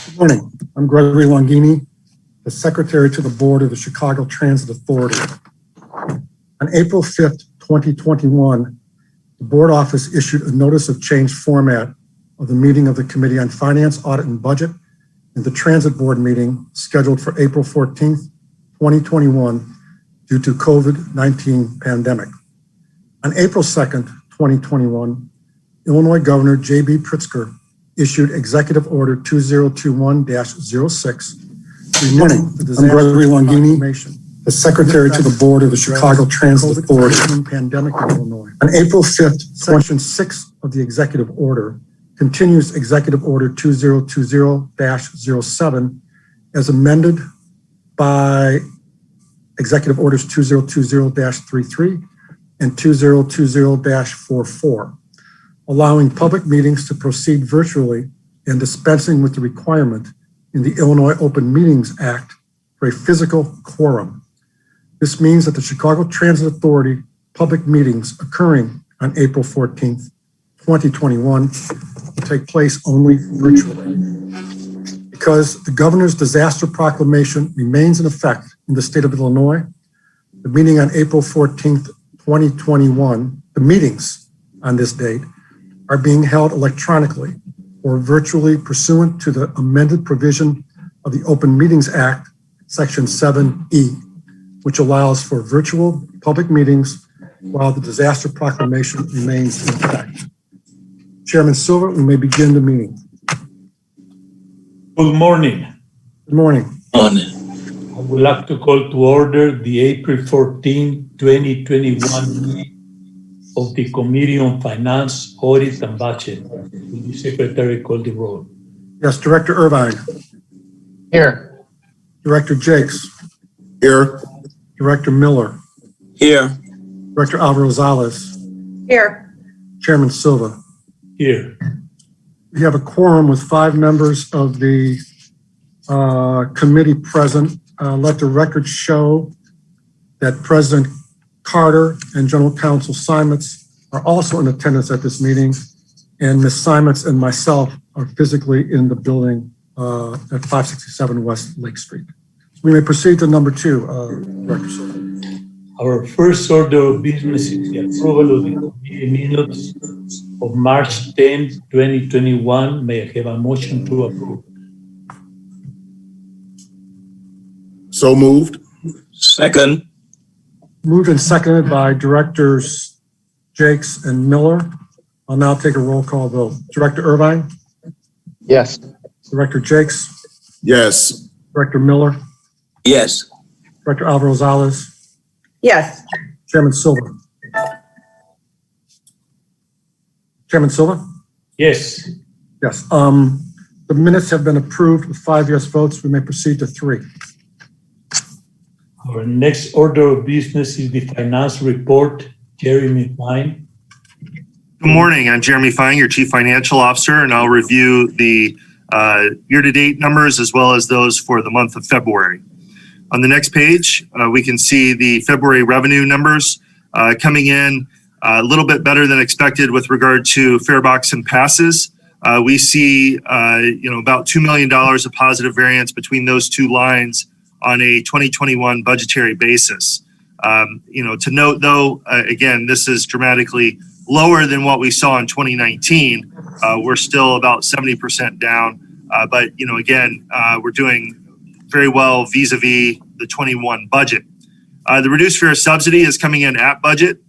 Good morning. I'm Gregory Longini, the Secretary to the Board of the Chicago Transit Authority. On April 5th, 2021, the Board Office issued a notice of change format of the meeting of the Committee on Finance, Audit, and Budget and the Transit Board meeting scheduled for April 14th, 2021 due to COVID-19 pandemic. On April 2nd, 2021, Illinois Governor J.B. Pritzker issued Executive Order 2021-06. Good morning. I'm Gregory Longini, the Secretary to the Board of the Chicago Transit Authority. Pandemic in Illinois. On April 5th, Section 6 of the Executive Order continues Executive Order 2020-07 as amended by Executive Orders 2020-33 and 2020-44. Allowing public meetings to proceed virtually and dispensing with the requirement in the Illinois Open Meetings Act for a physical quorum. This means that the Chicago Transit Authority public meetings occurring on April 14th, 2021 will take place only virtually. Because the governor's disaster proclamation remains in effect in the state of Illinois, the meeting on April 14th, 2021, the meetings on this date are being held electronically or virtually pursuant to the amended provision of the Open Meetings Act, Section 7E, which allows for virtual public meetings while the disaster proclamation remains in effect. Chairman Silva, we may begin the meeting. Good morning. Good morning. I would like to call to order the April 14, 2021 meeting of the Committee on Finance, Audit, and Budget. Will the Secretary call the roll? Yes, Director Irvine. Here. Director Jakes. Here. Director Miller. Here. Director Alvarez. Here. Chairman Silva. Here. We have a quorum with 5 members of the committee present. Let the record show that President Carter and General Counsel Simons are also in attendance at this meeting, and Ms. Simons and myself are physically in the building at 567 West Lake Street. We may proceed to number 2, Director Silva. Our first order of business is the approval of the committee minutes of March 10, 2021. May I have a motion to approve? So moved. Second. Moved and seconded by Directors Jakes and Miller. I'll now take a roll call vote. Director Irvine? Yes. Director Jakes? Yes. Director Miller? Yes. Director Alvarez? Yes. Chairman Silva? Chairman Silva? Yes. Yes. The minutes have been approved with 5 yes votes. We may proceed to 3. Our next order of business is the finance report. Jeremy Fine. Good morning. I'm Jeremy Fine, your Chief Financial Officer, and I'll review the year-to-date numbers as well as those for the month of February. On the next page, we can see the February revenue numbers coming in a little bit better than expected with regard to fare box and passes. We see about $2 million of positive variance between those two lines on a 2021 budgetary basis. To note though, again, this is dramatically lower than what we saw in 2019. We're still about 70% down, but again, we're doing very well vis-a-vis the 21 budget. The reduced fare subsidy is coming in at budget.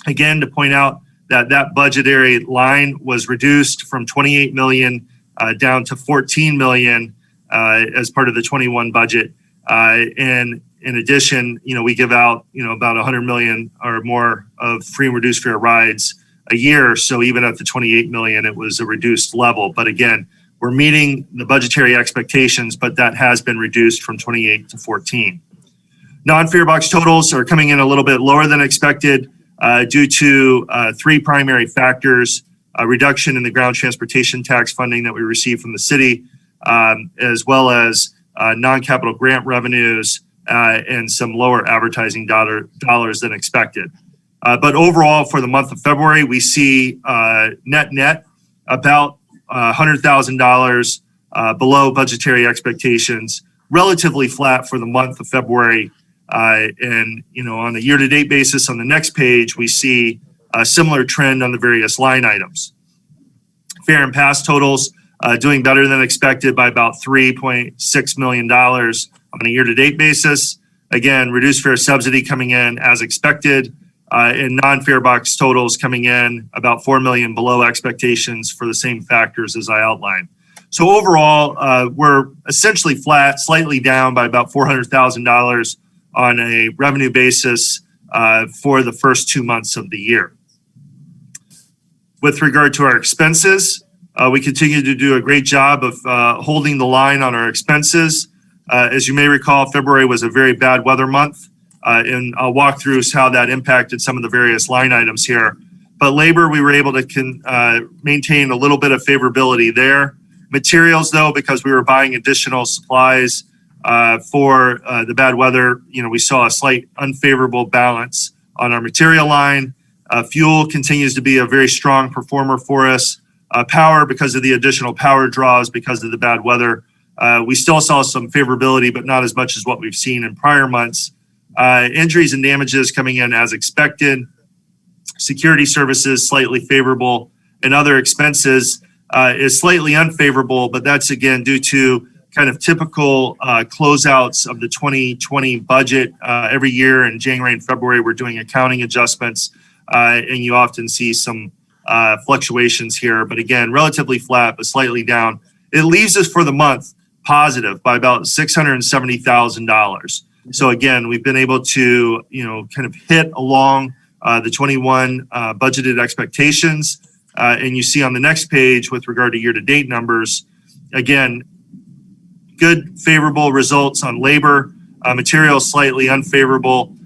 Again, to point out that budgetary line was reduced from 28 million down to 14 million as part of the 21 budget. And in addition, we give out, about 100 million or more of free and reduced fare rides a year. So even at the 28 million, it was a reduced level. But again, we're meeting the budgetary expectations, but that has been reduced from 28 to 14. Non-fare box totals are coming in a little bit lower than expected due to 3 primary factors: a reduction in the ground transportation tax funding that we received from the city, as well as non-capital grant revenues and some lower advertising dollars than expected. But overall, for the month of February, we see net about $100,000 below budgetary expectations, relatively flat for the month of February. And, on a year-to-date basis on the next page, we see a similar trend on the various line items. Fare and pass totals doing better than expected by about $3.6 million on a year-to-date basis. Again, reduced fare subsidy coming in as expected, and non-fare box totals coming in about $4 million below expectations for the same factors as I outlined. So overall, we're essentially flat, slightly down by about $400,000 on a revenue basis for the first 2 months of the year. With regard to our expenses, we continue to do a great job of holding the line on our expenses. As you may recall, February was a very bad weather month, and I'll walk through how that impacted some of the various line items here. But labor, we were able to maintain a little bit of favorability there. Materials, though, because we were buying additional supplies for the bad weather, we saw a slight unfavorable balance on our material line. Fuel continues to be a very strong performer for us. Power, because of the additional power draws because of the bad weather. We still saw some favorability, but not as much as what we've seen in prior months. Injuries and damages coming in as expected. Security services slightly favorable, and other expenses is slightly unfavorable, but that's again due to kind of typical closeouts of the 2020 budget. Every year in January and February, we're doing accounting adjustments, and you often see some fluctuations here, but again, relatively flat, but slightly down. It leaves us for the month positive by about $670,000. So again, we've been able to, kind of hit along the 21 budgeted expectations. And you see on the next page with regard to year-to-date numbers, again, good favorable results on labor, materials slightly unfavorable.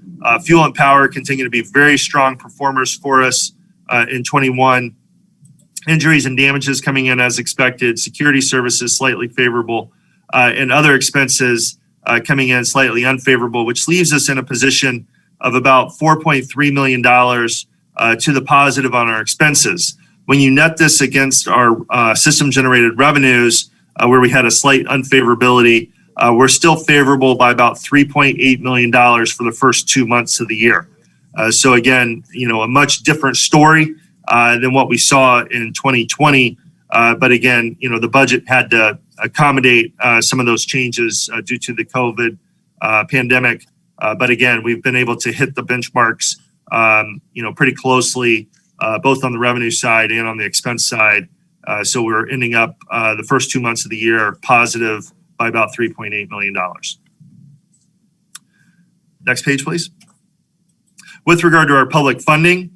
Fuel and power continue to be very strong performers for us in 21. Injuries and damages coming in as expected. Security services slightly favorable, and other expenses coming in slightly unfavorable, which leaves us in a position of about $4.3 million to the positive on our expenses. When you net this against our system-generated revenues, where we had a slight unfavorability, we're still favorable by about $3.8 million for the first 2 months of the year. So again, a much different story than what we saw in 2020. But again, the budget had to accommodate some of those changes due to the COVID pandemic. But again, we've been able to hit the benchmarks, pretty closely, both on the revenue side and on the expense side. So we're ending up the first 2 months of the year positive by about $3.8 million. Next page, please. With regard to our public funding,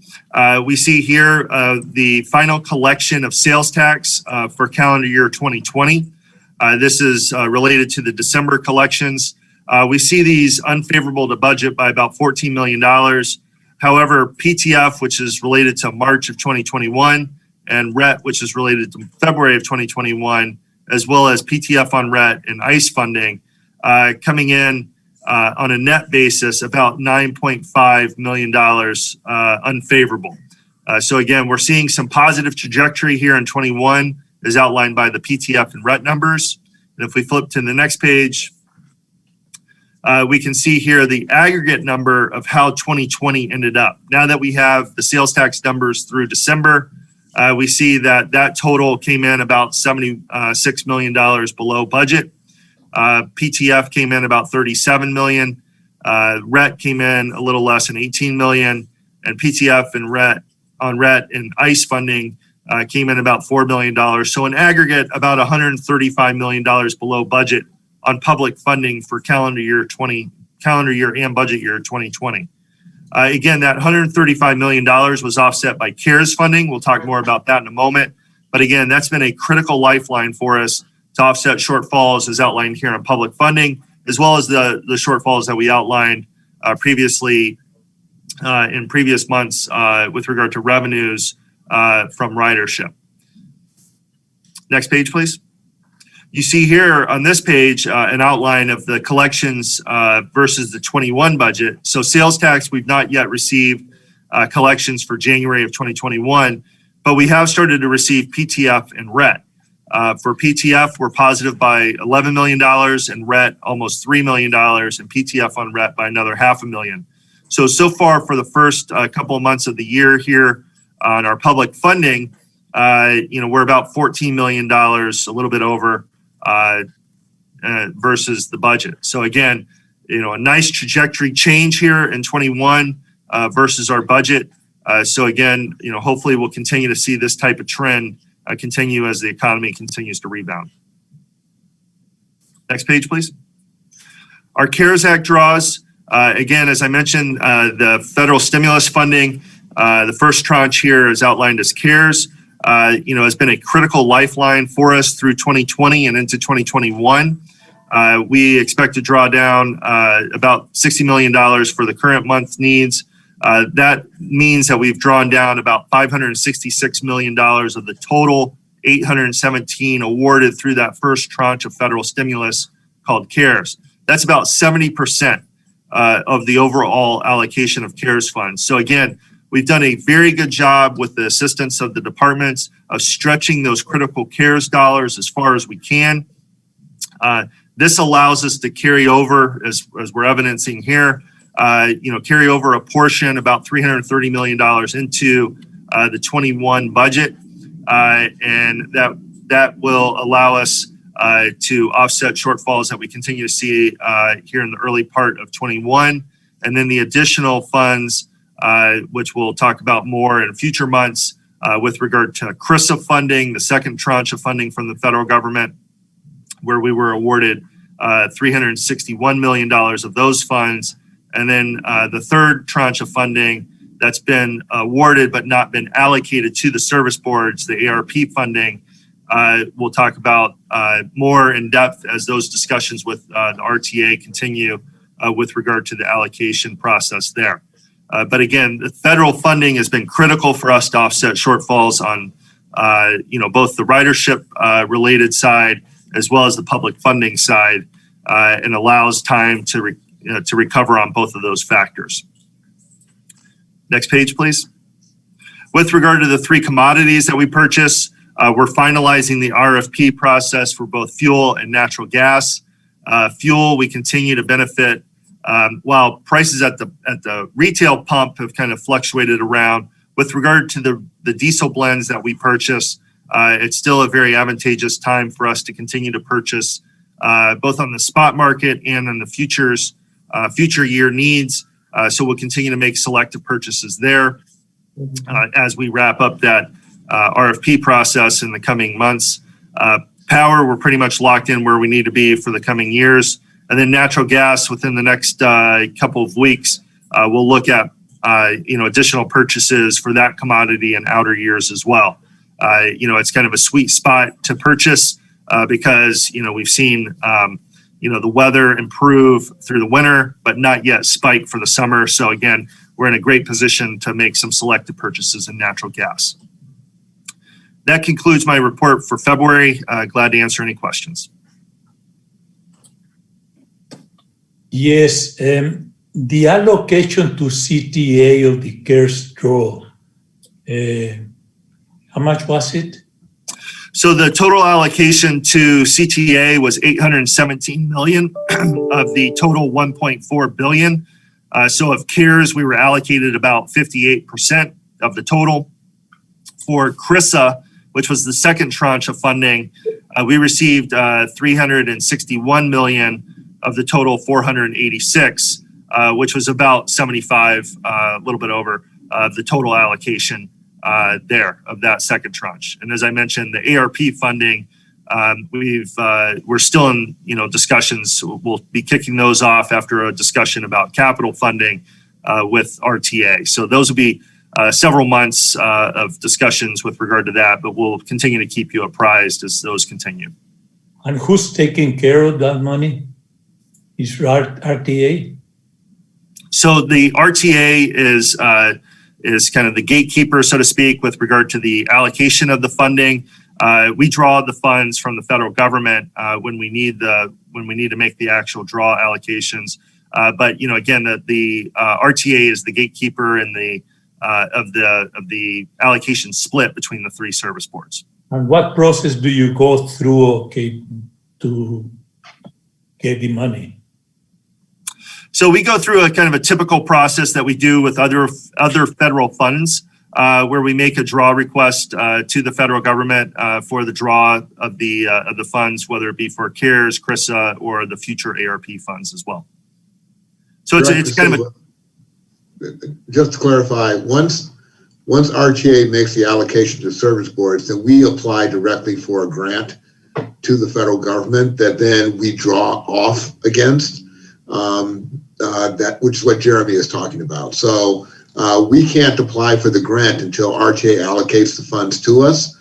we see here the final collection of sales tax for calendar year 2020. This is related to the December collections. We see these unfavorable to budget by about $14 million. However, PTF, which is related to March of 2021, and RET, which is related to February of 2021, as well as PTF on RET and ICE funding, coming in on a net basis about $9.5 million unfavorable. So again, we're seeing some positive trajectory here in 21 as outlined by the PTF and RET numbers. And if we flip to the next page, we can see here the aggregate number of how 2020 ended up. Now that we have the sales tax numbers through December, we see that total came in about $76 million below budget. PTF came in about $37 million. RET came in a little less than $18 million, and PTF and RET and ICE funding came in about $4 million. So in aggregate, about $135 million below budget on public funding for calendar year and budget year 2020. Again, that $135 million was offset by CARES funding. We'll talk more about that in a moment. But again, that's been a critical lifeline for us to offset shortfalls as outlined here on public funding, as well as the shortfalls that we outlined previously in previous months with regard to revenues from ridership. Next page, please. You see here on this page an outline of the collections versus the 21 budget. So sales tax, we've not yet received collections for January of 2021, but we have started to receive PTF and RET. For PTF, we're positive by $11 million, and RET almost $3 million, and PTF on RET by another $500,000. So far for the first couple of months of the year here on our public funding, we're about $14 million, a little bit over versus the budget. So again, a nice trajectory change here in 21 versus our budget. So again, hopefully we'll continue to see this type of trend continue as the economy continues to rebound. Next page, please. Our CARES Act draws, again, as I mentioned, the federal stimulus funding, the first tranche here is outlined as CARES, has been a critical lifeline for us through 2020 and into 2021. We expect to draw down about $60 million for the current month's needs. That means that we've drawn down about $566 million of the total 817 awarded through that first tranche of federal stimulus called CARES. That's about 70% of the overall allocation of CARES funds. So again, we've done a very good job with the assistance of the departments of stretching those critical CARES dollars as far as we can. This allows us to carry over, as we're evidencing here, carry over a portion, about $330 million into the 21 budget. And that will allow us to offset shortfalls that we continue to see here in the early part of 21. And then the additional funds, which we'll talk about more in future months with regard to CRISA funding, the second tranche of funding from the federal government, where we were awarded $361 million of those funds. And then the third tranche of funding that's been awarded but not been allocated to the service boards, the ARP funding, we'll talk about more in depth as those discussions with the RTA continue with regard to the allocation process there. But again, the federal funding has been critical for us to offset shortfalls on both the ridership related side as well as the public funding side, and allows time to recover on both of those factors. Next page, please. With regard to the three commodities that we purchase, we're finalizing the RFP process for both fuel and natural gas. Fuel, we continue to benefit. While prices at the retail pump have kind of fluctuated around, with regard to the diesel blends that we purchase, it's still a very advantageous time for us to continue to purchase both on the spot market and on the future year needs. So we'll continue to make selective purchases there as we wrap up that RFP process in the coming months. Power, we're pretty much locked in where we need to be for the coming years. And then natural gas, within the next couple of weeks, we'll look at additional purchases for that commodity in outer years as well. It's kind of a sweet spot to purchase because we've seen the weather improve through the winter, but not yet spike for the summer. So again, we're in a great position to make some selective purchases in natural gas. That concludes my report for February. Glad to answer any questions. Yes, the allocation to CTA of the CARES draw, how much was it? So the total allocation to CTA was $817 million of the total $1.4 billion. So of CARES, we were allocated about 58% of the total. For CRISA, which was the second tranche of funding, we received $361 million of the total 486, which was about 75, a little bit over the total allocation there of that second tranche. And as I mentioned, the ARP funding, we're still in discussions. We'll be kicking those off after a discussion about capital funding with RTA. So those will be several months of discussions with regard to that, but we'll continue to keep you apprised as those continue. And who's taking care of that money? Is RTA? So the RTA is kind of the gatekeeper, so to speak, with regard to the allocation of the funding. We draw the funds from the federal government when we need to make the actual draw allocations. But again, the RTA is the gatekeeper and of the allocation split between the three service boards. And what process do you go through, okay, to get the money? So we go through a kind of a typical process that we do with other federal funds, where we make a draw request to the federal government for the draw of the funds, whether it be for CARES, CRISA, or the future ARP funds as well. So it's kind of just to clarify, once RTA makes the allocation to service boards, then we apply directly for a grant to the federal government that then we draw off against, that, which is what Jeremy is talking about. So we can't apply for the grant until RTA allocates the funds to us.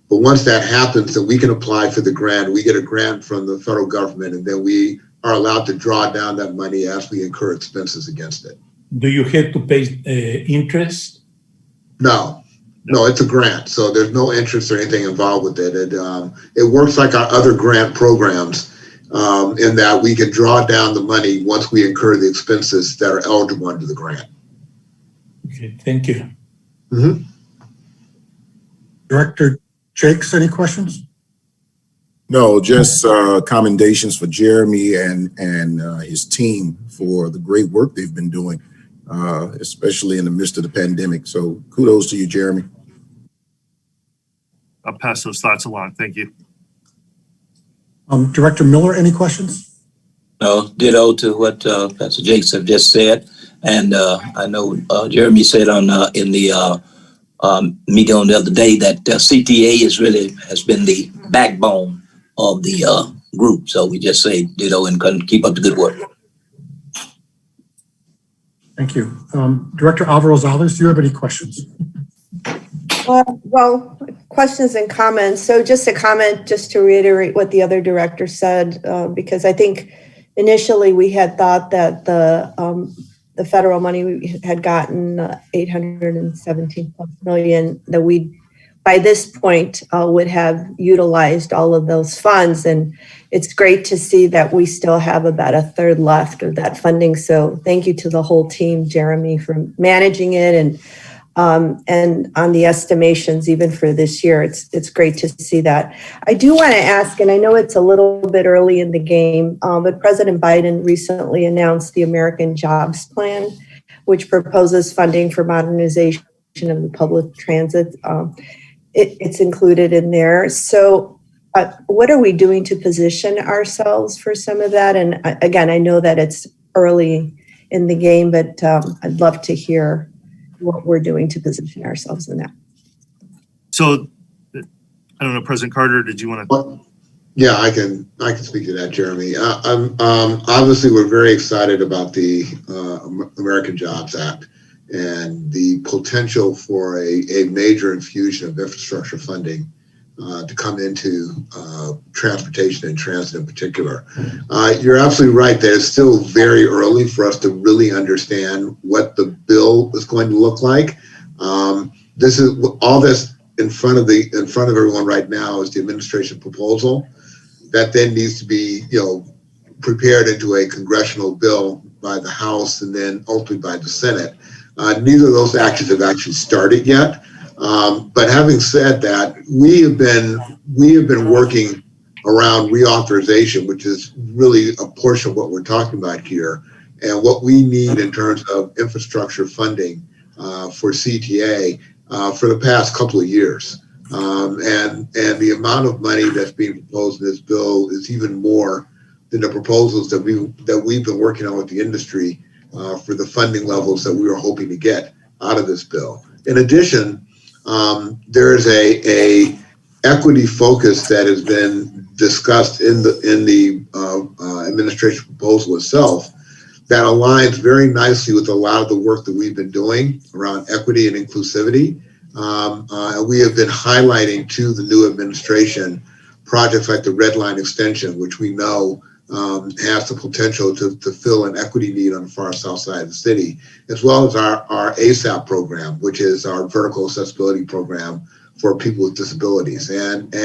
But once that happens, then we can apply for the grant. We get a grant from the federal government, and then we are allowed to draw down that money as we incur expenses against it. Do you have to pay interest? No, it's a grant. So there's no interest or anything involved with it. It works like our other grant programs, in that we can draw down the money once we incur the expenses that are eligible under the grant. Okay, thank you. Mm-hmm. Director Jakes, any questions? No, just commendations for Jeremy and his team for the great work they've been doing, especially in the midst of the pandemic. So kudos to you, Jeremy. I'll pass those thoughts along. Thank you. Director Miller, any questions? No, ditto to what Pastor Jakes have just said. And I know Jeremy said in the meeting on the other day that CTA has been the backbone of the group. So we just say ditto and keep up the good work. Thank you. Director Alvarez-Alves, do you have any questions? Well, questions and comments. So just a comment, just to reiterate what the other director said, because I think initially we had thought that the federal money we had gotten, 817 million, that we by this point would have utilized all of those funds. And it's great to see that we still have about a third left of that funding. So thank you to the whole team, Jeremy, for managing it and on the estimations, even for this year. It's great to see that. I do want to ask, and I know it's a little bit early in the game, but President Biden recently announced the American Jobs Plan, which proposes funding for modernization of the public transit. It's included in there. So what are we doing to position ourselves for some of that? And again, I know that it's early in the game, but I'd love to hear what we're doing to position ourselves in that. So, I don't know, President Carter, did you want to? Yeah, I can speak to that, Jeremy. Obviously, we're very excited about the American Jobs Act and the potential for a major infusion of infrastructure funding to come into transportation and transit in particular. You're absolutely right that it's still very early for us to really understand what the bill is going to look like. This is all this in front of everyone right now is the administration proposal that then needs to be prepared into a congressional bill by the House and then ultimately by the Senate. Neither of those actions have actually started yet. But having said that, we have been working around reauthorization, which is really a portion of what we're talking about here, and what we need in terms of infrastructure funding for CTA for the past couple of years. And the amount of money that's being proposed in this bill is even more than the proposals that we've been working on with the industry for the funding levels that we were hoping to get out of this bill. In addition, there is a equity focus that has been discussed in the administration proposal itself that aligns very nicely with a lot of the work that we've been doing around equity and inclusivity. We have been highlighting to the new administration projects like the Red Line extension, which we know has the potential to fill an equity need on the far south side of the city, as well as our ASAP program, which is our vertical accessibility program for people with disabilities. And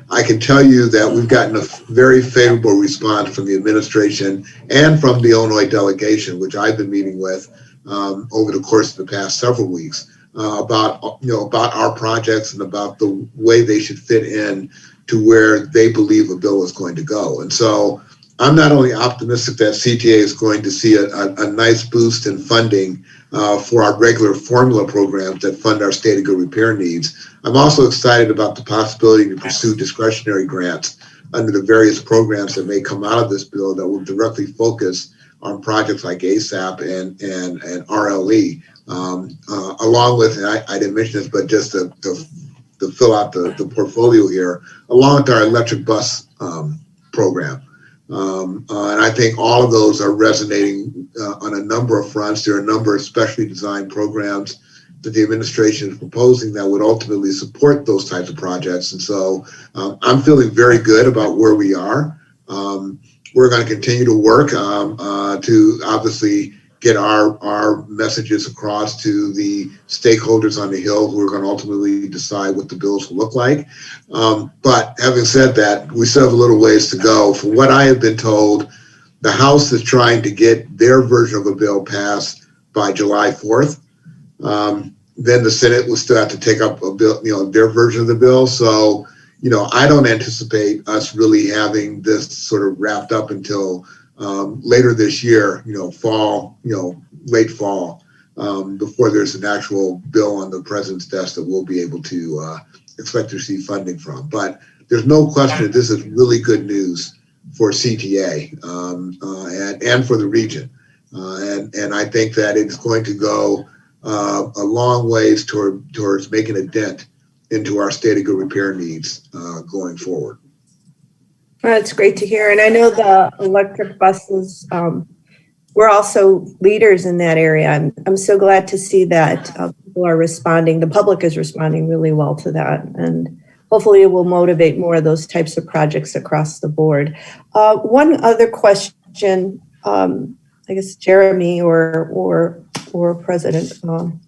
I can tell you that we've gotten a very favorable response from the administration and from the Illinois delegation, which I've been meeting with over the course of the past several weeks, about our projects and about the way they should fit in to where they believe a bill is going to go. And so I'm not only optimistic that CTA is going to see a nice boost in funding for our regular formula programs that fund our state of good repair needs, I'm also excited about the possibility to pursue discretionary grants under the various programs that may come out of this bill that will directly focus on projects like ASAP and RLE, along with, and I didn't mention this, but just to fill out the portfolio here, along with our electric bus program. And I think all of those are resonating on a number of fronts. There are a number of specially designed programs that the administration is proposing that would ultimately support those types of projects. And so I'm feeling very good about where we are. We're going to continue to work to obviously get our messages across to the stakeholders on the Hill who are going to ultimately decide what the bills will look like. But having said that, we still have a little ways to go. From what I have been told, the House is trying to get their version of a bill passed by July 4th. Then the Senate will still have to take up a bill, their version of the bill. So, I don't anticipate us really having this sort of wrapped up until later this year, fall, late fall, before there's an actual bill on the president's desk that we'll be able to expect to receive funding from. But there's no question that this is really good news for CTA and for the region. And I think that it's going to go a long ways towards making a dent into our state of good repair needs going forward. That's great to hear. And I know the electric buses, we're also leaders in that area. I'm so glad to see that people are responding. The public is responding really well to that. And hopefully it will motivate more of those types of projects across the board. One other question, I guess Jeremy or President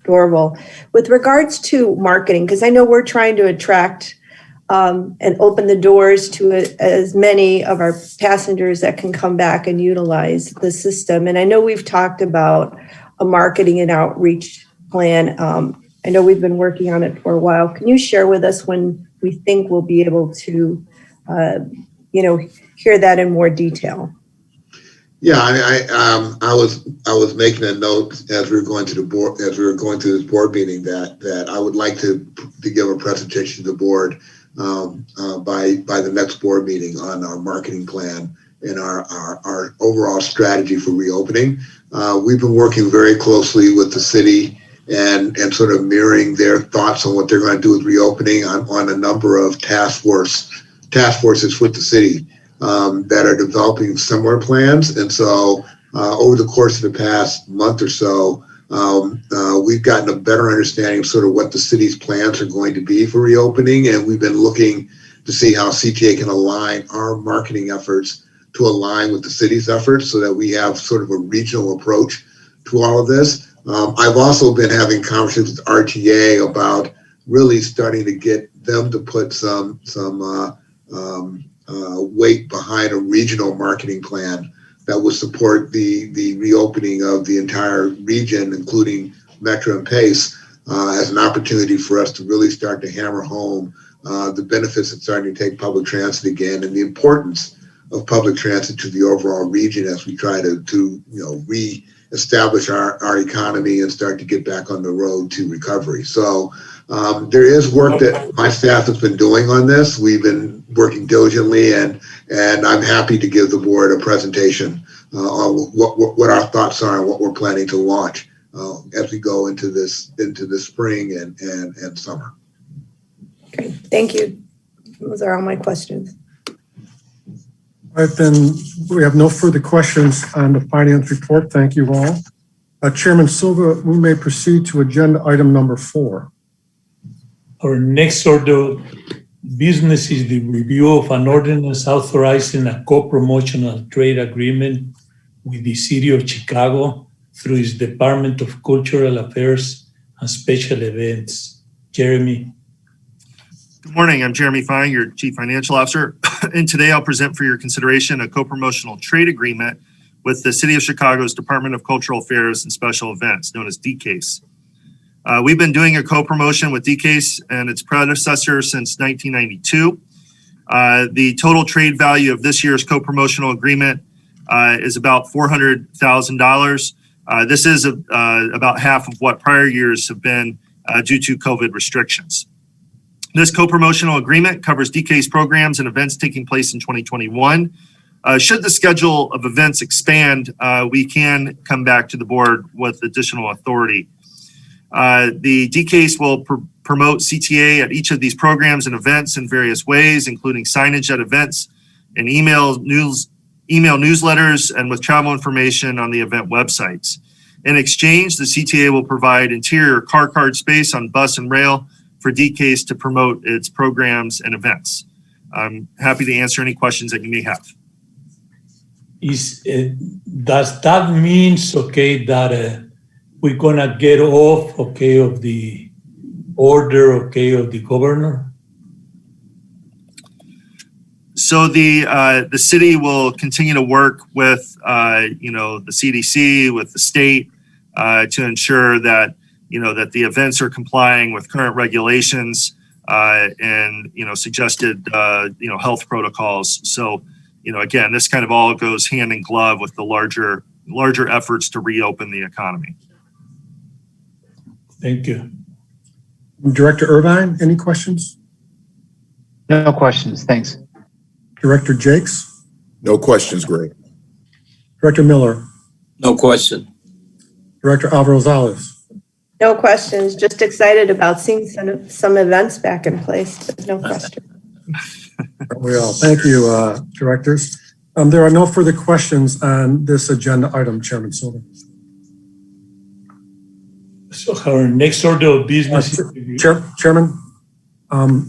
Dorval, with regards to marketing, because I know we're trying to attract and open the doors to as many of our passengers that can come back and utilize the system. And I know we've talked about a marketing and outreach plan. I know we've been working on it for a while. Can you share with us when we think we'll be able to, hear that in more detail? Yeah, I was making a note as we were going to the board, as we were going through this board meeting that I would like to give a presentation to the board by the next board meeting on our marketing plan and our overall strategy for reopening. We've been working very closely with the city and sort of mirroring their thoughts on what they're going to do with reopening on a number of task forces with the city that are developing similar plans. And so over the course of the past month or so, we've gotten a better understanding of sort of what the city's plans are going to be for reopening. And we've been looking to see how CTA can align our marketing efforts to align with the city's efforts so that we have sort of a regional approach to all of this. I've also been having conversations with RTA about really starting to get them to put some weight behind a regional marketing plan that would support the reopening of the entire region, including Metro and Pace, as an opportunity for us to really start to hammer home the benefits of starting to take public transit again and the importance of public transit to the overall region as we try to reestablish our economy and start to get back on the road to recovery. So there is work that my staff has been doing on this. We've been working diligently, and I'm happy to give the board a presentation on what our thoughts are and what we're planning to launch as we go into the spring and summer. Great, thank you. Those are all my questions. All right, then we have no further questions on the finance report. Thank you all. Chairman Silva, we may proceed to agenda item number 4. Our next order of business is the review of an ordinance authorizing a co-promotional trade agreement with the City of Chicago through its Department of Cultural Affairs and Special Events. Jeremy. Good morning. I'm Jeremy Fine, your Chief Financial Officer. And today I'll present for your consideration a co-promotional trade agreement with the City of Chicago's Department of Cultural Affairs and Special Events, known as DCASE. We've been doing a co-promotion with DCASE and its predecessor since 1992. The total trade value of this year's co-promotional agreement is about $400,000. This is about half of what prior years have been due to COVID restrictions. This co-promotional agreement covers DCASE programs and events taking place in 2021. Should the schedule of events expand, we can come back to the board with additional authority. The DCASE will promote CTA at each of these programs and events in various ways, including signage at events and email newsletters and with travel information on the event websites. In exchange, the CTA will provide interior car card space on bus and rail for DCASE to promote its programs and events. I'm happy to answer any questions that you may have. Does that means, okay, that we're gonna get off, okay, of the order, okay, of the governor? So the city will continue to work with the CDC, with the state, to ensure that that the events are complying with current regulations and suggested health protocols. So again, this kind of all goes hand in glove with the larger efforts to reopen the economy. Thank you. Director Irvine, any questions? No questions, thanks. Director Jakes? No questions, Greg. Director Miller? No question. Director Alvarez-Rosales? No questions, just excited about seeing some events back in place, but no question. We all. Thank you, directors. There are no further questions on this agenda item, Chairman Silver. So our next order of business Chairman,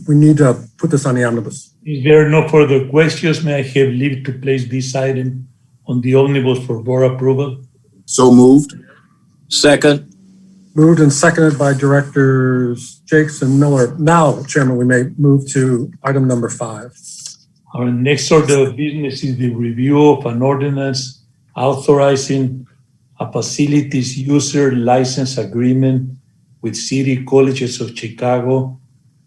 we need to put this on the omnibus. Is there no further questions? May I have leave to place this item on the omnibus for board approval? So moved. Second. Moved and seconded by Directors Jakes and Miller. Now, Chairman, we may move to item number 5. Our next order of business is the review of an ordinance authorizing a facilities user license agreement with City Colleges of Chicago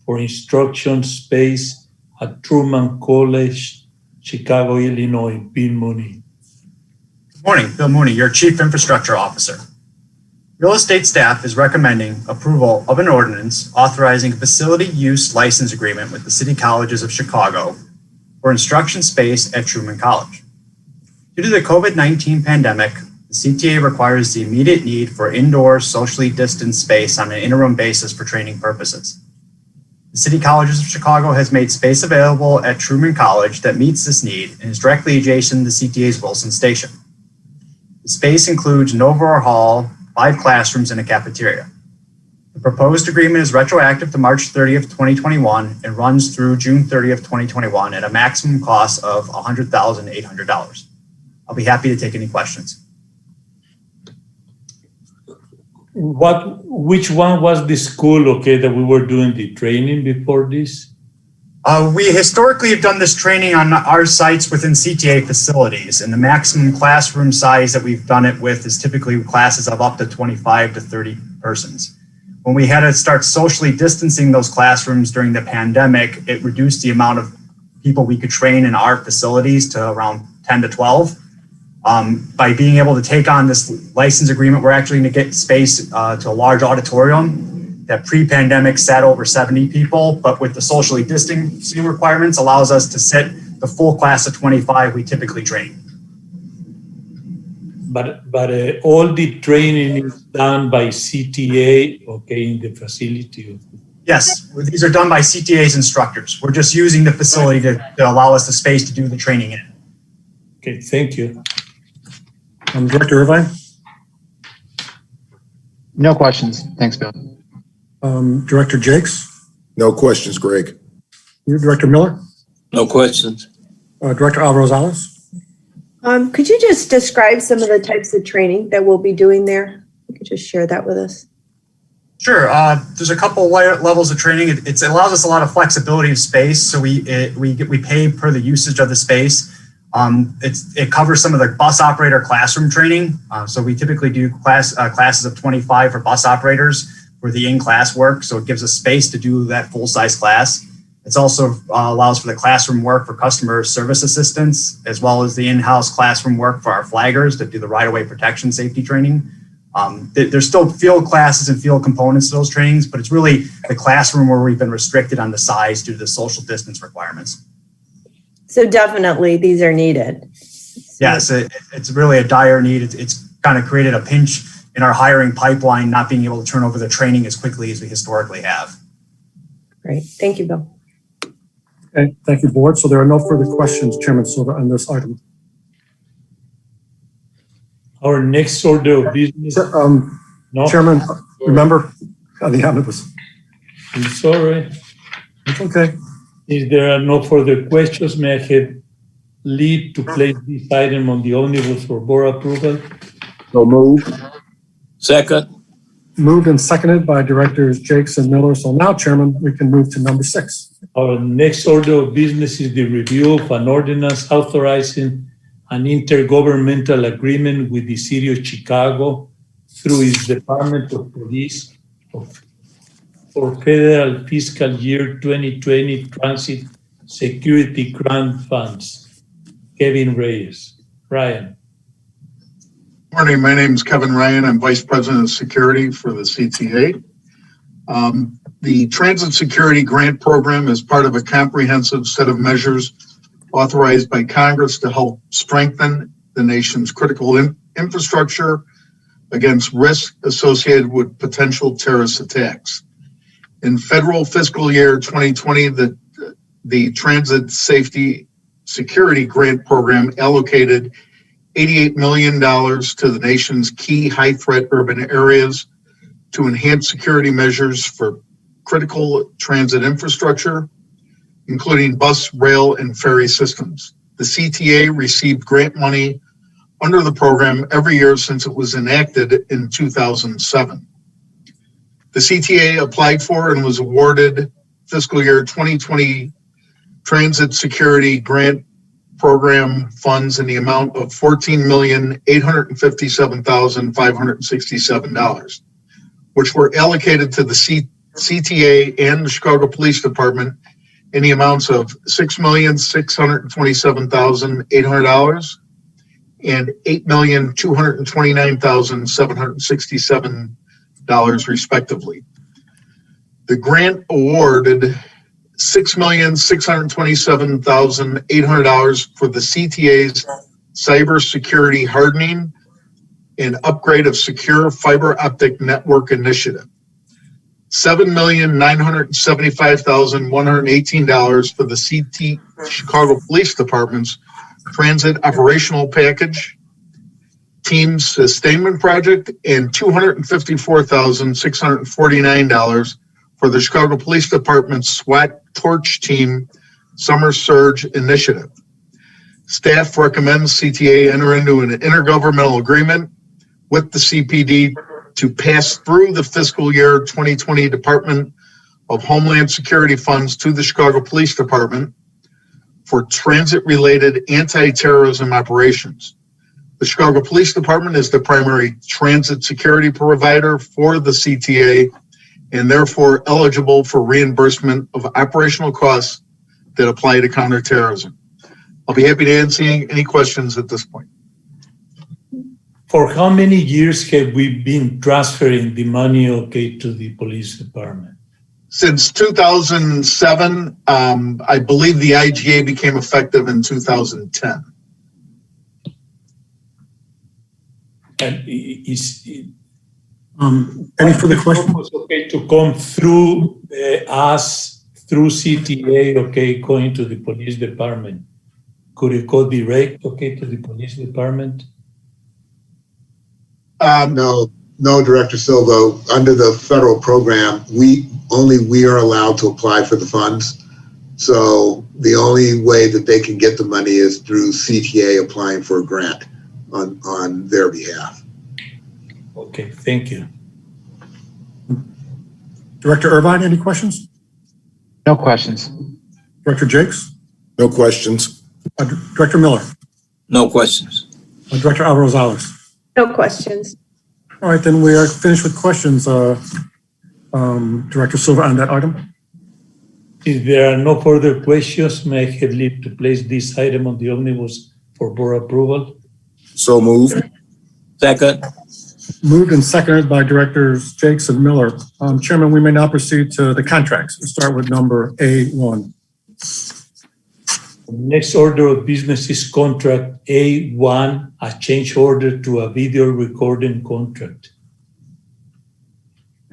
for instruction space at Truman College, Chicago, Illinois. Bill Mooney. Good morning, Bill Mooney, your Chief Infrastructure Officer. Real estate staff is recommending approval of an ordinance authorizing a facility use license agreement with the City Colleges of Chicago for instruction space at Truman College. Due to the COVID-19 pandemic, the CTA requires the immediate need for indoor socially distanced space on an interim basis for training purposes. The City Colleges of Chicago has made space available at Truman College that meets this need and is directly adjacent to the CTA's Wilson Station. The space includes an overall hall, 5 classrooms, and a cafeteria. The proposed agreement is retroactive to March 30th, 2021 and runs through June 30th, 2021 at a maximum cost of $100,800. I'll be happy to take any questions. Which one was the school, okay, that we were doing the training before this? We historically have done this training on our sites within CTA facilities, and the maximum classroom size that we've done it with is typically classes of up to 25 to 30 persons. When we had to start socially distancing those classrooms during the pandemic, it reduced the amount of people we could train in our facilities to around 10 to 12. By being able to take on this license agreement, we're actually going to get space to a large auditorium that pre-pandemic sat over 70 people, but with the socially distancing requirements allows us to sit the full class of 25 we typically train. But all the training is done by CTA, okay, in the facility. Yes, these are done by CTA's instructors. We're just using the facility to allow us the space to do the training in. Okay, thank you. Director Irvine? No questions, thanks, Bill. Director Jakes? No questions, Greg. You, Director Miller? No questions. Director Alvarez-Rosales? Could you just describe some of the types of training that we'll be doing there? You could just share that with us. Sure. There's a couple levels of training. It allows us a lot of flexibility of space, so we pay per the usage of the space. It covers some of the bus operator classroom training. So we typically do classes of 25 for bus operators, for the in-class work. So it gives us space to do that full-size class. It also allows for the classroom work for customer service assistants, as well as the in-house classroom work for our flaggers that do the right-of-way protection safety training. There's still field classes and field components to those trainings, but it's really the classroom where we've been restricted on the size due to the social distance requirements. So definitely these are needed. Yes, it's really a dire need. It's kind of created a pinch in our hiring pipeline, not being able to turn over the training as quickly as we historically have. Great. Thank you, Bill. Okay, thank you, board. So there are no further questions, Chairman Silva, on this item. Our next order of business. No, Chairman, remember the omnibus. I'm sorry. It's okay. If there are no further questions, may I have leave to place this item on the omnibus for board approval? So move. Second. Moved and seconded by Directors Jakes and Miller. So now, Chairman, we can move to number 6. Our next order of business is the review of an ordinance authorizing an intergovernmental agreement with the City of Chicago through its Department of Police for federal fiscal year 2020 transit security grant funds. Kevin Reyes. Ryan. Morning, my name is Kevin Ryan. I'm Vice President of Security for the CTA. The Transit Security Grant Program is part of a comprehensive set of measures authorized by Congress to help strengthen the nation's critical infrastructure against risk associated with potential terrorist attacks. In federal fiscal year 2020, the Transit Safety Security Grant Program allocated $88 million to the nation's key high-threat urban areas to enhance security measures for critical transit infrastructure, including bus, rail, and ferry systems. The CTA received grant money under the program every year since it was enacted in 2007. The CTA applied for and was awarded fiscal year 2020 Transit Security Grant Program funds in the amount of $14,857,567, which were allocated to the CTA and the Chicago Police Department in the amounts of $6,627,800 and $8,229,767 respectively. The grant awarded $6,627,800 for the CTA's cybersecurity hardening and upgrade of secure fiber optic network initiative. $7,975,118 for the Chicago Police Department's transit operational package, team sustainment project, and $254,649 for the Chicago Police Department's SWAT Torch Team Summer Surge Initiative. Staff recommends CTA enter into an intergovernmental agreement with the CPD to pass through the fiscal year 2020 Department of Homeland Security funds to the Chicago Police Department for transit-related anti-terrorism operations. The Chicago Police Department is the primary transit security provider for the CTA and therefore eligible for reimbursement of operational costs that apply to counterterrorism. I'll be happy to answer any questions at this point. For how many years have we been transferring the money, to the police department? Since 2007, I believe the IGA became effective in 2010. And is Any further questions? to come through us, through CTA, going to the police department? Could it go direct, to the police department? No, Director Silva. Under the federal program, we are allowed to apply for the funds. So the only way that they can get the money is through CTA applying for a grant on their behalf. Okay, thank you. Director Irvine, any questions? No questions. Director Jakes? No questions. Director Miller? No questions. Director Alvarez-Rosales? No questions. All right, then we are finished with questions. Director Silva on that item? If there are no further questions, may I have leave to place this item on the omnibus for board approval? So moved. Second. Moved and seconded by Directors Jakes and Miller. Chairman, we may now proceed to the contracts. We'll start with number A1. Next order of business is contract A1, a change order to a video recording contract.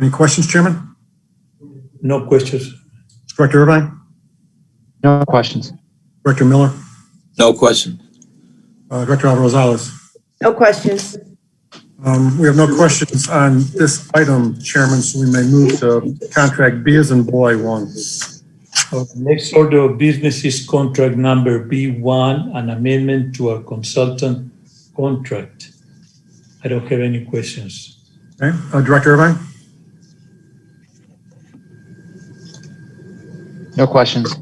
Any questions, Chairman? No questions. Director Irvine? No questions. Director Miller? No question. Director Alvarez-Rosales? No questions. We have no questions on this item, Chairman, so we may move to contract B as in boy 1. Next order of business is contract number B1, an amendment to our consultant contract. I don't have any questions. Okay, Director Irvine? No questions.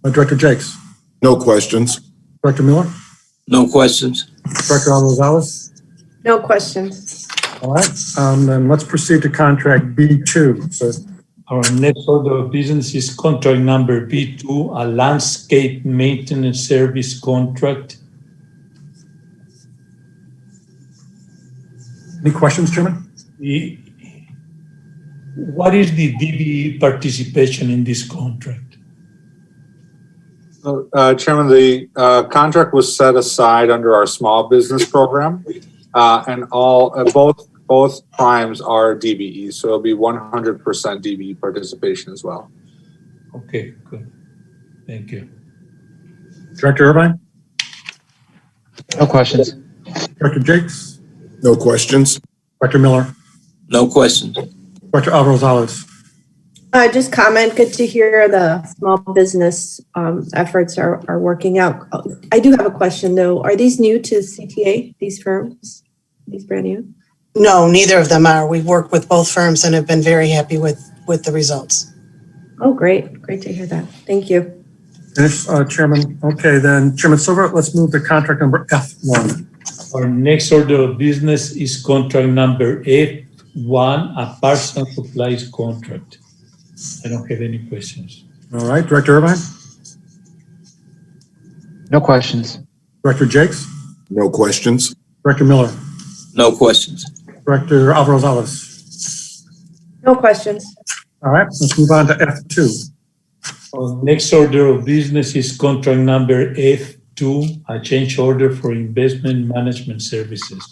Director Jakes? No questions. Director Miller? No questions. Director Alvarez-Rosales? No questions. All right, then let's proceed to contract B2. So, Our next order of business is contract number B2, a landscape maintenance service contract. any questions, Chairman? What is the DBE participation in this contract? Chairman, the contract was set aside under our small business program, and both primes are DBE, so it'll be 100% DBE participation as well. Okay, good. Thank you. Director Irvine? No questions. Director Jakes? No questions. Director Miller? No questions. Director Alvarez-Rosales? Just comment, good to hear the small business efforts are working out. I do have a question though. Are these new to CTA, these firms? These brand new? No, neither of them are. We've worked with both firms and have been very happy with the results. Oh, great. Great to hear that. Thank you. Finished, Chairman. Okay, then Chairman Silva, let's move to contract number F1. Our next order of business is contract number F1, a parts and supplies contract. I don't have any questions. All right, Director Irvine? No questions. Director Jakes? No questions. Director Miller? No questions. Director Alvarez-Rosales? No questions. All right, let's move on to F2. Our next order of business is contract number F2, a change order for investment management services.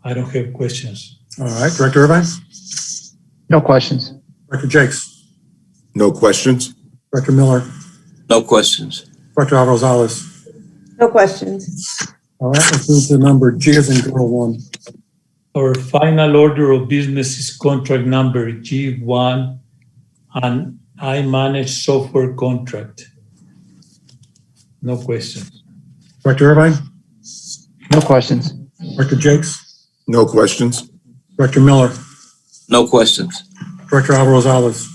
I don't have questions. All right, Director Irvine? No questions. Director Jakes? No questions. Director Miller? No questions. Director Alvarez-Rosales? No questions. All right, let's move to number G as in girl 1. Our final order of business is contract number G1, an I-manage software contract. No questions. Director Irvine? No questions. Director Jakes? No questions. Director Miller? No questions. Director Alvarez-Rosales?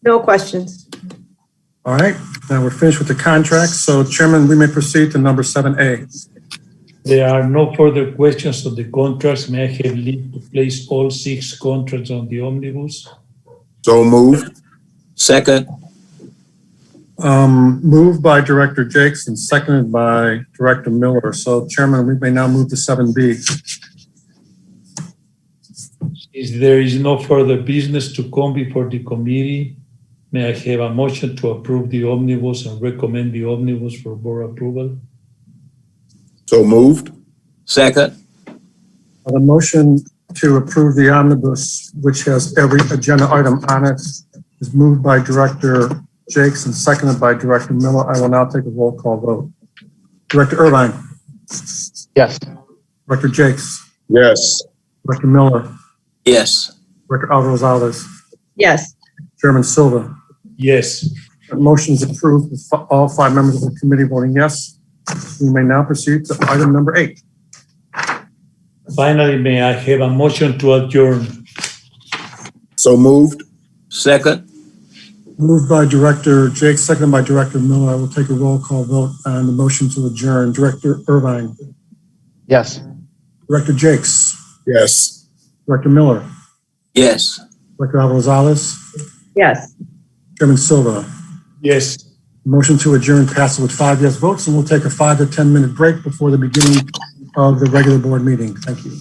No questions. All right, now we're finished with the contracts. So Chairman, we may proceed to number 7A. There are no further questions on the contracts. May I have leave to place all 6 contracts on the omnibus? So moved. Second. Moved by Director Jakes and seconded by Director Miller. So Chairman, we may now move to 7B. If there is no further business to come before the committee, may I have a motion to approve the omnibus and recommend the omnibus for board approval? So moved. Second. The motion to approve the omnibus, which has every agenda item on it, is moved by Director Jakes and seconded by Director Miller. I will now take a roll call vote. Director Irvine? Yes. Director Jakes? Yes. Director Miller? Yes. Director Alvarez-Rosales? Yes. Chairman Silva? Yes. The motion is approved with all 5 members of the committee voting yes. We may now proceed to item number 8. Finally, may I have a motion to adjourn? So moved. Second. Moved by Director Jakes, seconded by Director Miller. I will take a roll call vote on the motion to adjourn. Director Irvine? Yes. Director Jakes? Yes. Director Miller? Yes. Director Rosales, Yes. Chairman Silva. Yes. Motion to adjourn passes with 5 yes votes, and we'll take a 5 to 10 minute break before the beginning of the regular board meeting. Thank you.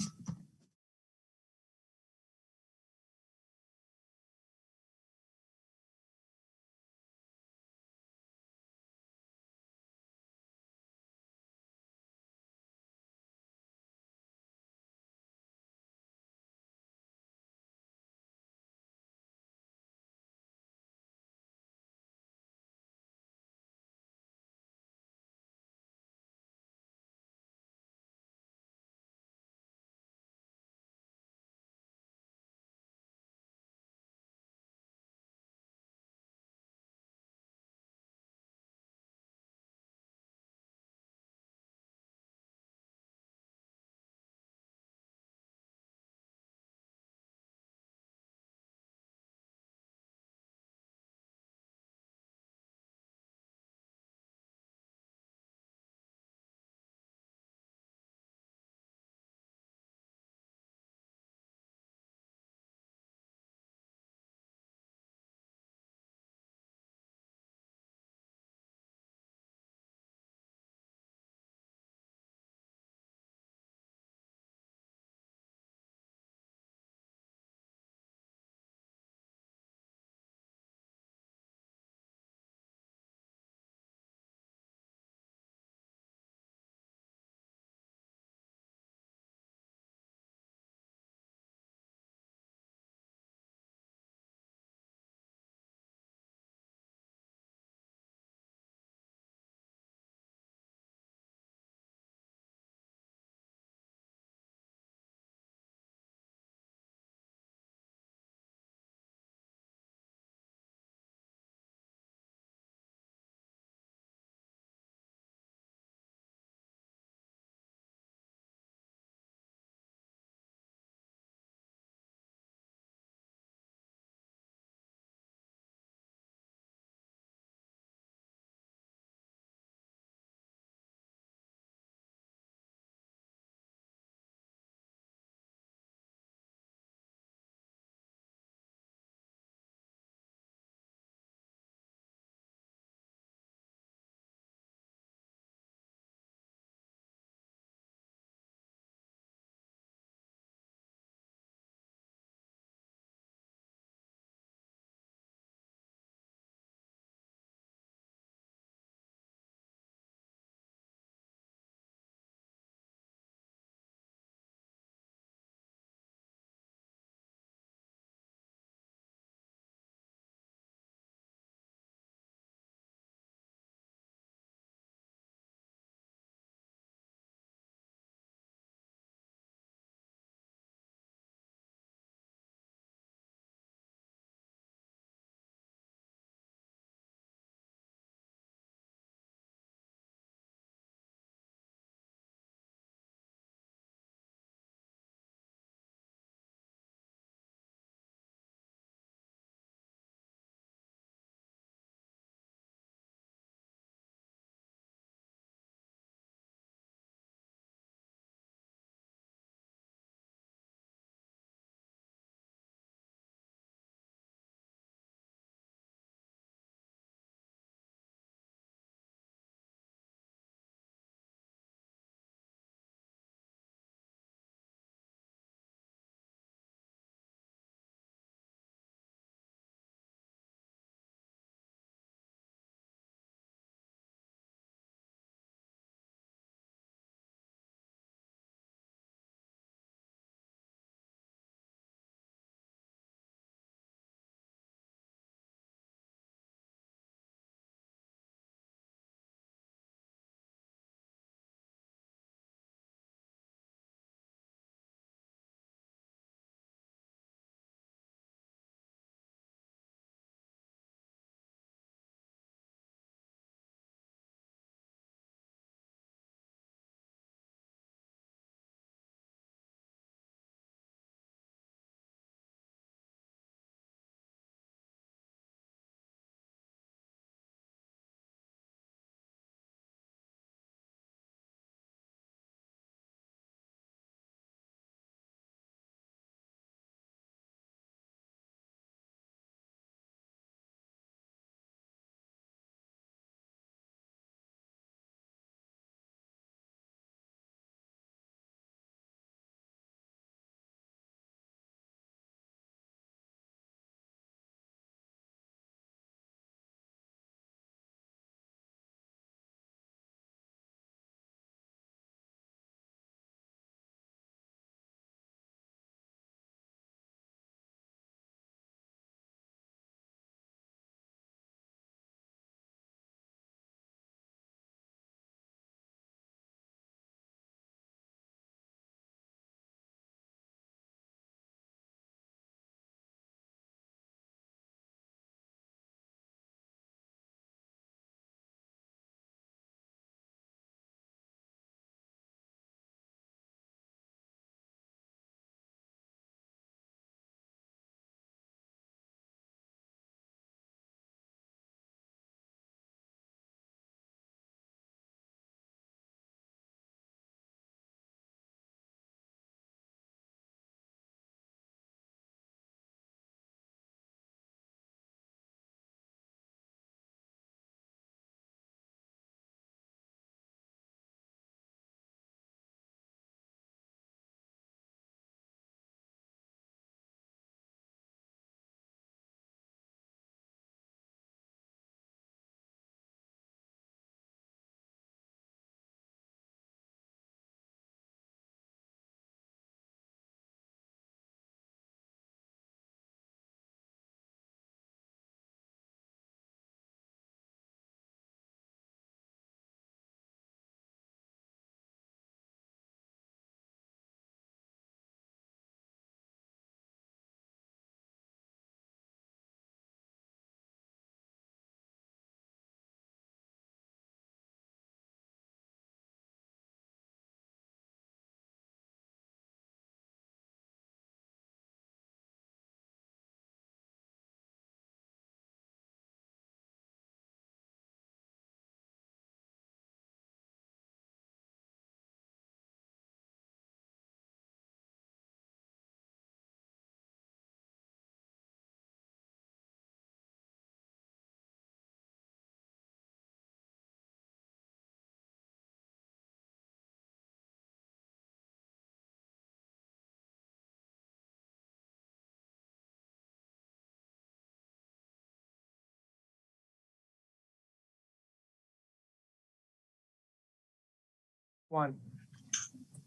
One.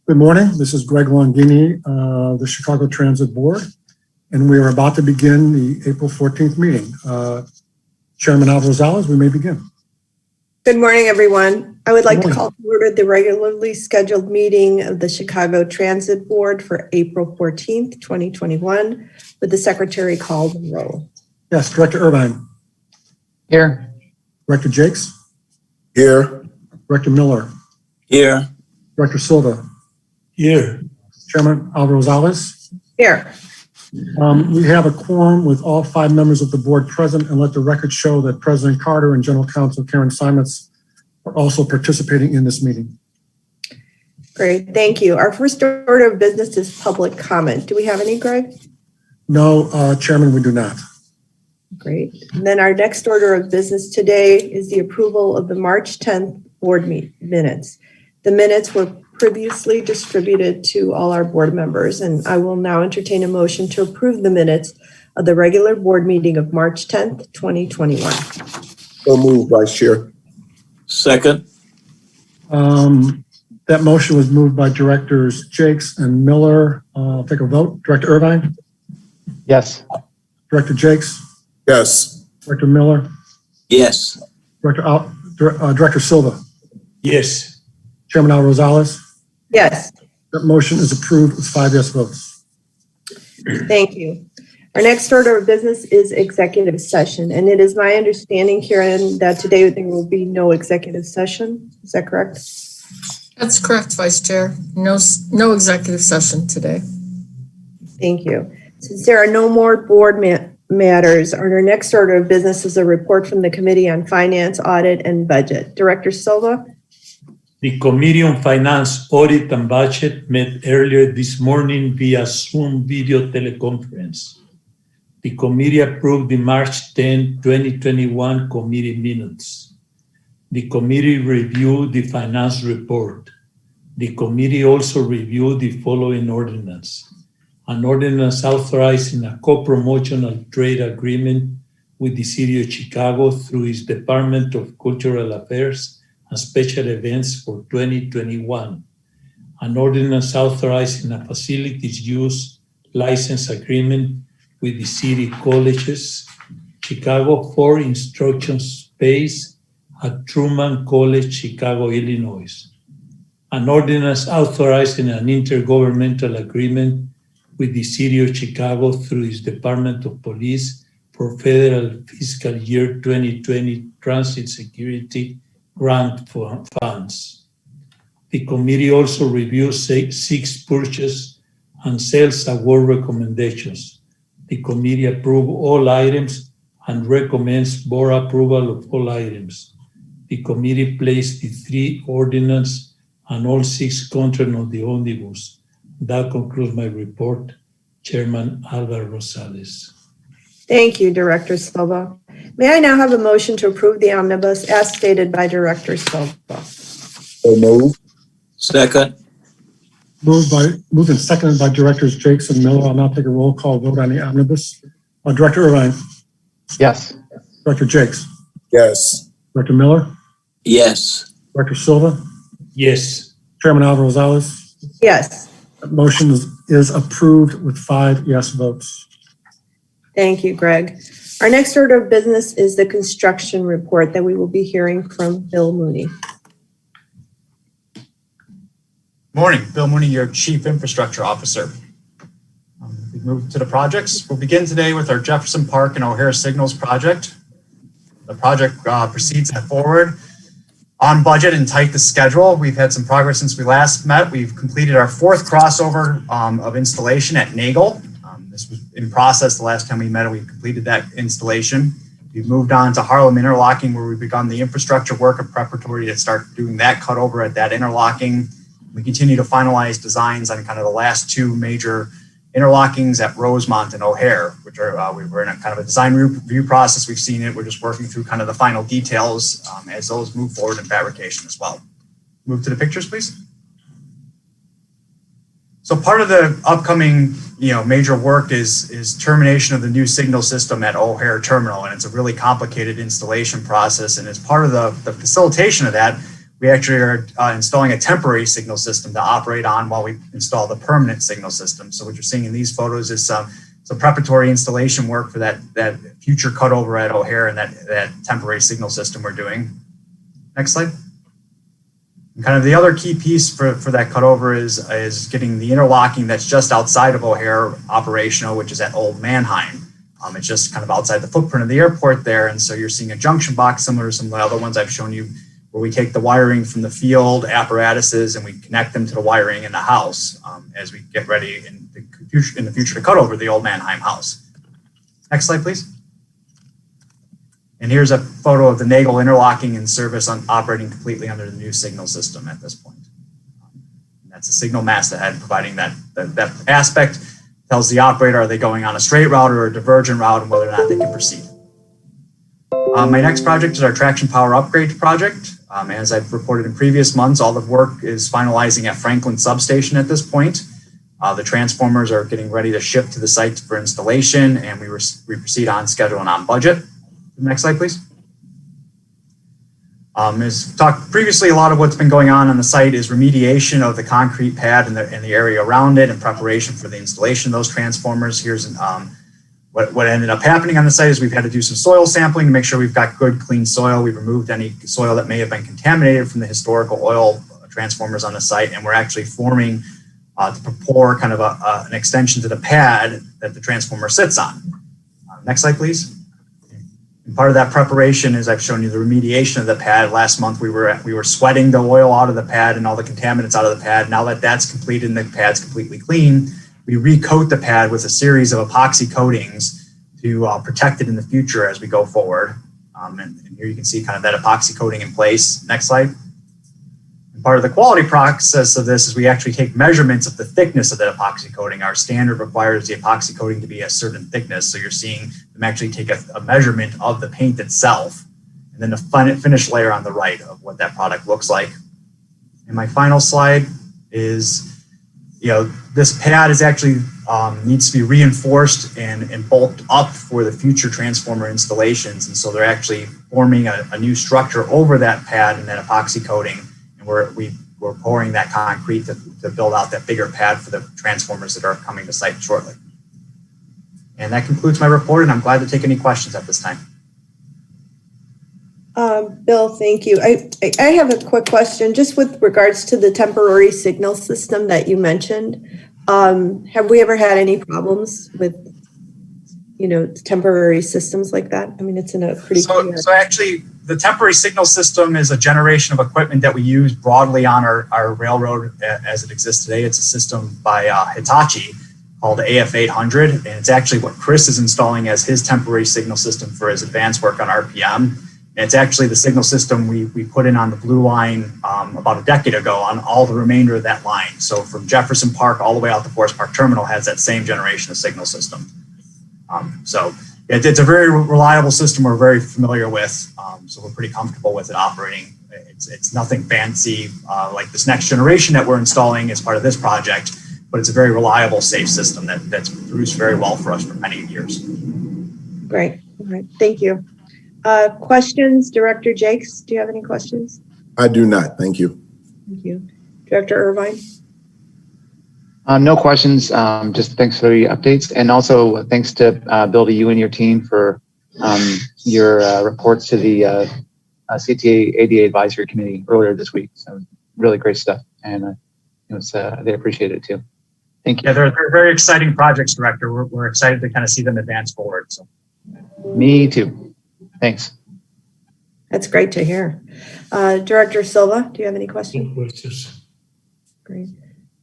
Good morning. This is Greg Longini, the Chicago Transit Board, and we are about to begin the April 14th meeting. Chairman Alvarez, we may begin. Good morning, everyone. I would like to call to order the regularly scheduled meeting of the Chicago Transit Board for April 14th, 2021. Would the secretary call the roll? Yes, Director Irvine. Here. Director Jakes. Here. Director Miller. Here. Director Silva. Here. Chairman Alvarez. Here. We have a quorum with all 5 members of the board present, and let the record show that President Carter and General Counsel Karen Simons are also participating in this meeting. Great, thank you. Our first order of business is public comment. Do we have any, Greg? No, Chairman, we do not. Great. And then our next order of business today is the approval of the March 10th board minutes. The minutes were previously distributed to all our board members, and I will now entertain a motion to approve the minutes of the regular board meeting of March 10th, 2021. So moved, Vice Chair. Second. That motion was moved by Directors Jakes and Miller. I'll take a vote. Director Irvine? Yes. Director Jakes? Yes. Director Miller? Yes. Director Silva? Yes. Chairman Alvarez? Yes. That motion is approved with 5 yes votes. Thank you. Our next order of business is executive session, and it is my understanding, Karen, that today there will be no executive session. Is that correct? That's correct, Vice Chair. No executive session today. Thank you. Since there are no more board matters, our next order of business is a report from the Committee on Finance, Audit, and Budget. Director Silva? The Committee on Finance, Audit, and Budget met earlier this morning via Zoom video teleconference. The committee approved the March 10, 2021 committee minutes. The committee reviewed the finance report. The committee also reviewed the following ordinance. An ordinance authorizing a co-promotional trade agreement with the City of Chicago through its Department of Cultural Affairs and Special Events for 2021. An ordinance authorizing a facilities use license agreement with the City Colleges, Chicago for instruction space at Truman College, Chicago, Illinois. An ordinance authorizing an intergovernmental agreement with the City of Chicago through its Department of Police for federal fiscal year 2020 transit security grant funds. The committee also reviewed 6 purchase and sales award recommendations. The committee approved all items and recommends board approval of all items. The committee placed the 3 ordinance and all 6 contracts on the omnibus. That concludes my report. Chairman Alvaro Rosales. Thank you, Director Silva. May I now have a motion to approve the omnibus as stated by Director Silva? So moved. Second. Moved and seconded by Directors Jakes and Miller. I'll now take a roll call vote on the omnibus. Director Irvine? Yes. Director Jakes? Yes. Director Miller? Yes. Director Silva? Yes. Chairman Alvarez? Yes. That motion is approved with 5 yes votes. Thank you, Greg. Our next order of business is the construction report that we will be hearing from Bill Mooney. Morning, Bill Mooney, your Chief Infrastructure Officer. We move to the projects. We'll begin today with our Jefferson Park and O'Hare Signals project. The project proceeds forward on budget and tight to schedule. We've had some progress since we last met. We've completed our 4th crossover of installation at Nagel. This was in process the last time we met and we completed that installation. We've moved on to Harlem interlocking where we've begun the infrastructure work of preparatory to start doing that cutover at that interlocking. We continue to finalize designs on kind of the last 2 major interlockings at Rosemont and O'Hare, which are we're in a kind of a design review process. We've seen it. We're just working through kind of the final details as those move forward in fabrication as well. Move to the pictures, please. So part of the upcoming, major work is termination of the new signal system at O'Hare Terminal, and it's a really complicated installation process. And as part of the facilitation of that, we actually are installing a temporary signal system to operate on while we install the permanent signal system. So what you're seeing in these photos is some preparatory installation work for that future cutover at O'Hare and that temporary signal system we're doing. Next slide. And kind of the other key piece for that cutover is getting the interlocking that's just outside of O'Hare operational, which is at Old Mannheim. It's just kind of outside the footprint of the airport there. And so you're seeing a junction box similar to some of the other ones I've shown you, where we take the wiring from the field apparatuses and we connect them to the wiring in the house as we get ready in the future to cut over the Old Mannheim house. Next slide, please. And here's a photo of the Nagel interlocking in service operating completely under the new signal system at this point. And that's a signal masthead providing that aspect, tells the operator, are they going on a straight route or a divergent route, and whether or not they can proceed. My next project is our traction power upgrade project. As I've reported in previous months, all the work is finalizing at Franklin Substation at this point. The transformers are getting ready to ship to the site for installation, and we proceed on schedule and on budget. Next slide, please. As talked previously, a lot of what's been going on the site is remediation of the concrete pad and the area around it in preparation for the installation of those transformers. Here's what ended up happening on the site is we've had to do some soil sampling to make sure we've got good, clean soil. We've removed any soil that may have been contaminated from the historical oil transformers on the site, and we're actually forming to pour kind of an extension to the pad that the transformer sits on. Next slide, please. And part of that preparation is I've shown you the remediation of the pad. Last month we were sweating the oil out of the pad and all the contaminants out of the pad. Now that that's completed and the pad's completely clean, we recoat the pad with a series of epoxy coatings to protect it in the future as we go forward. And here you can see kind of that epoxy coating in place. Next slide. And part of the quality process of this is we actually take measurements of the thickness of that epoxy coating. Our standard requires the epoxy coating to be a certain thickness. So you're seeing them actually take a measurement of the paint itself, and then the finished layer on the right of what that product looks like. And my final slide is, this pad is actually needs to be reinforced and bulked up for the future transformer installations. And so they're actually forming a new structure over that pad and that epoxy coating. And we're pouring that concrete to build out that bigger pad for the transformers that are coming to site shortly. And that concludes my report, and I'm glad to take any questions at this time. Bill, thank you. I have a quick question just with regards to the temporary signal system that you mentioned. Have we ever had any problems with, temporary systems like that? I mean, it's in a pretty So actually, the temporary signal system is a generation of equipment that we use broadly on our railroad as it exists today. It's a system by Hitachi called AF800, and it's actually what Chris is installing as his temporary signal system for his advanced work on RPM. And it's actually the signal system we put in on the blue line about a decade ago on all the remainder of that line. So from Jefferson Park all the way out to Forest Park Terminal has that same generation of signal system. So it's a very reliable system we're very familiar with. So we're pretty comfortable with it operating. It's nothing fancy like this next generation that we're installing as part of this project, but it's a very reliable, safe system that's produced very well for us for many years. Great. All right. Thank you. Questions, Director Jakes? Do you have any questions? I do not. Thank you. Thank you. Director Irvine? No questions. Just thanks for the updates. And also thanks to Bill, to you and your team for your reports to the CTA ADA Advisory Committee earlier this week. So really great stuff. And they appreciate it too. Thank you. Yeah, they're very exciting projects, Director. We're excited to kind of see them advance forward. So. Me too. Thanks. That's great to hear. Director Silva, do you have any questions? No questions. Great.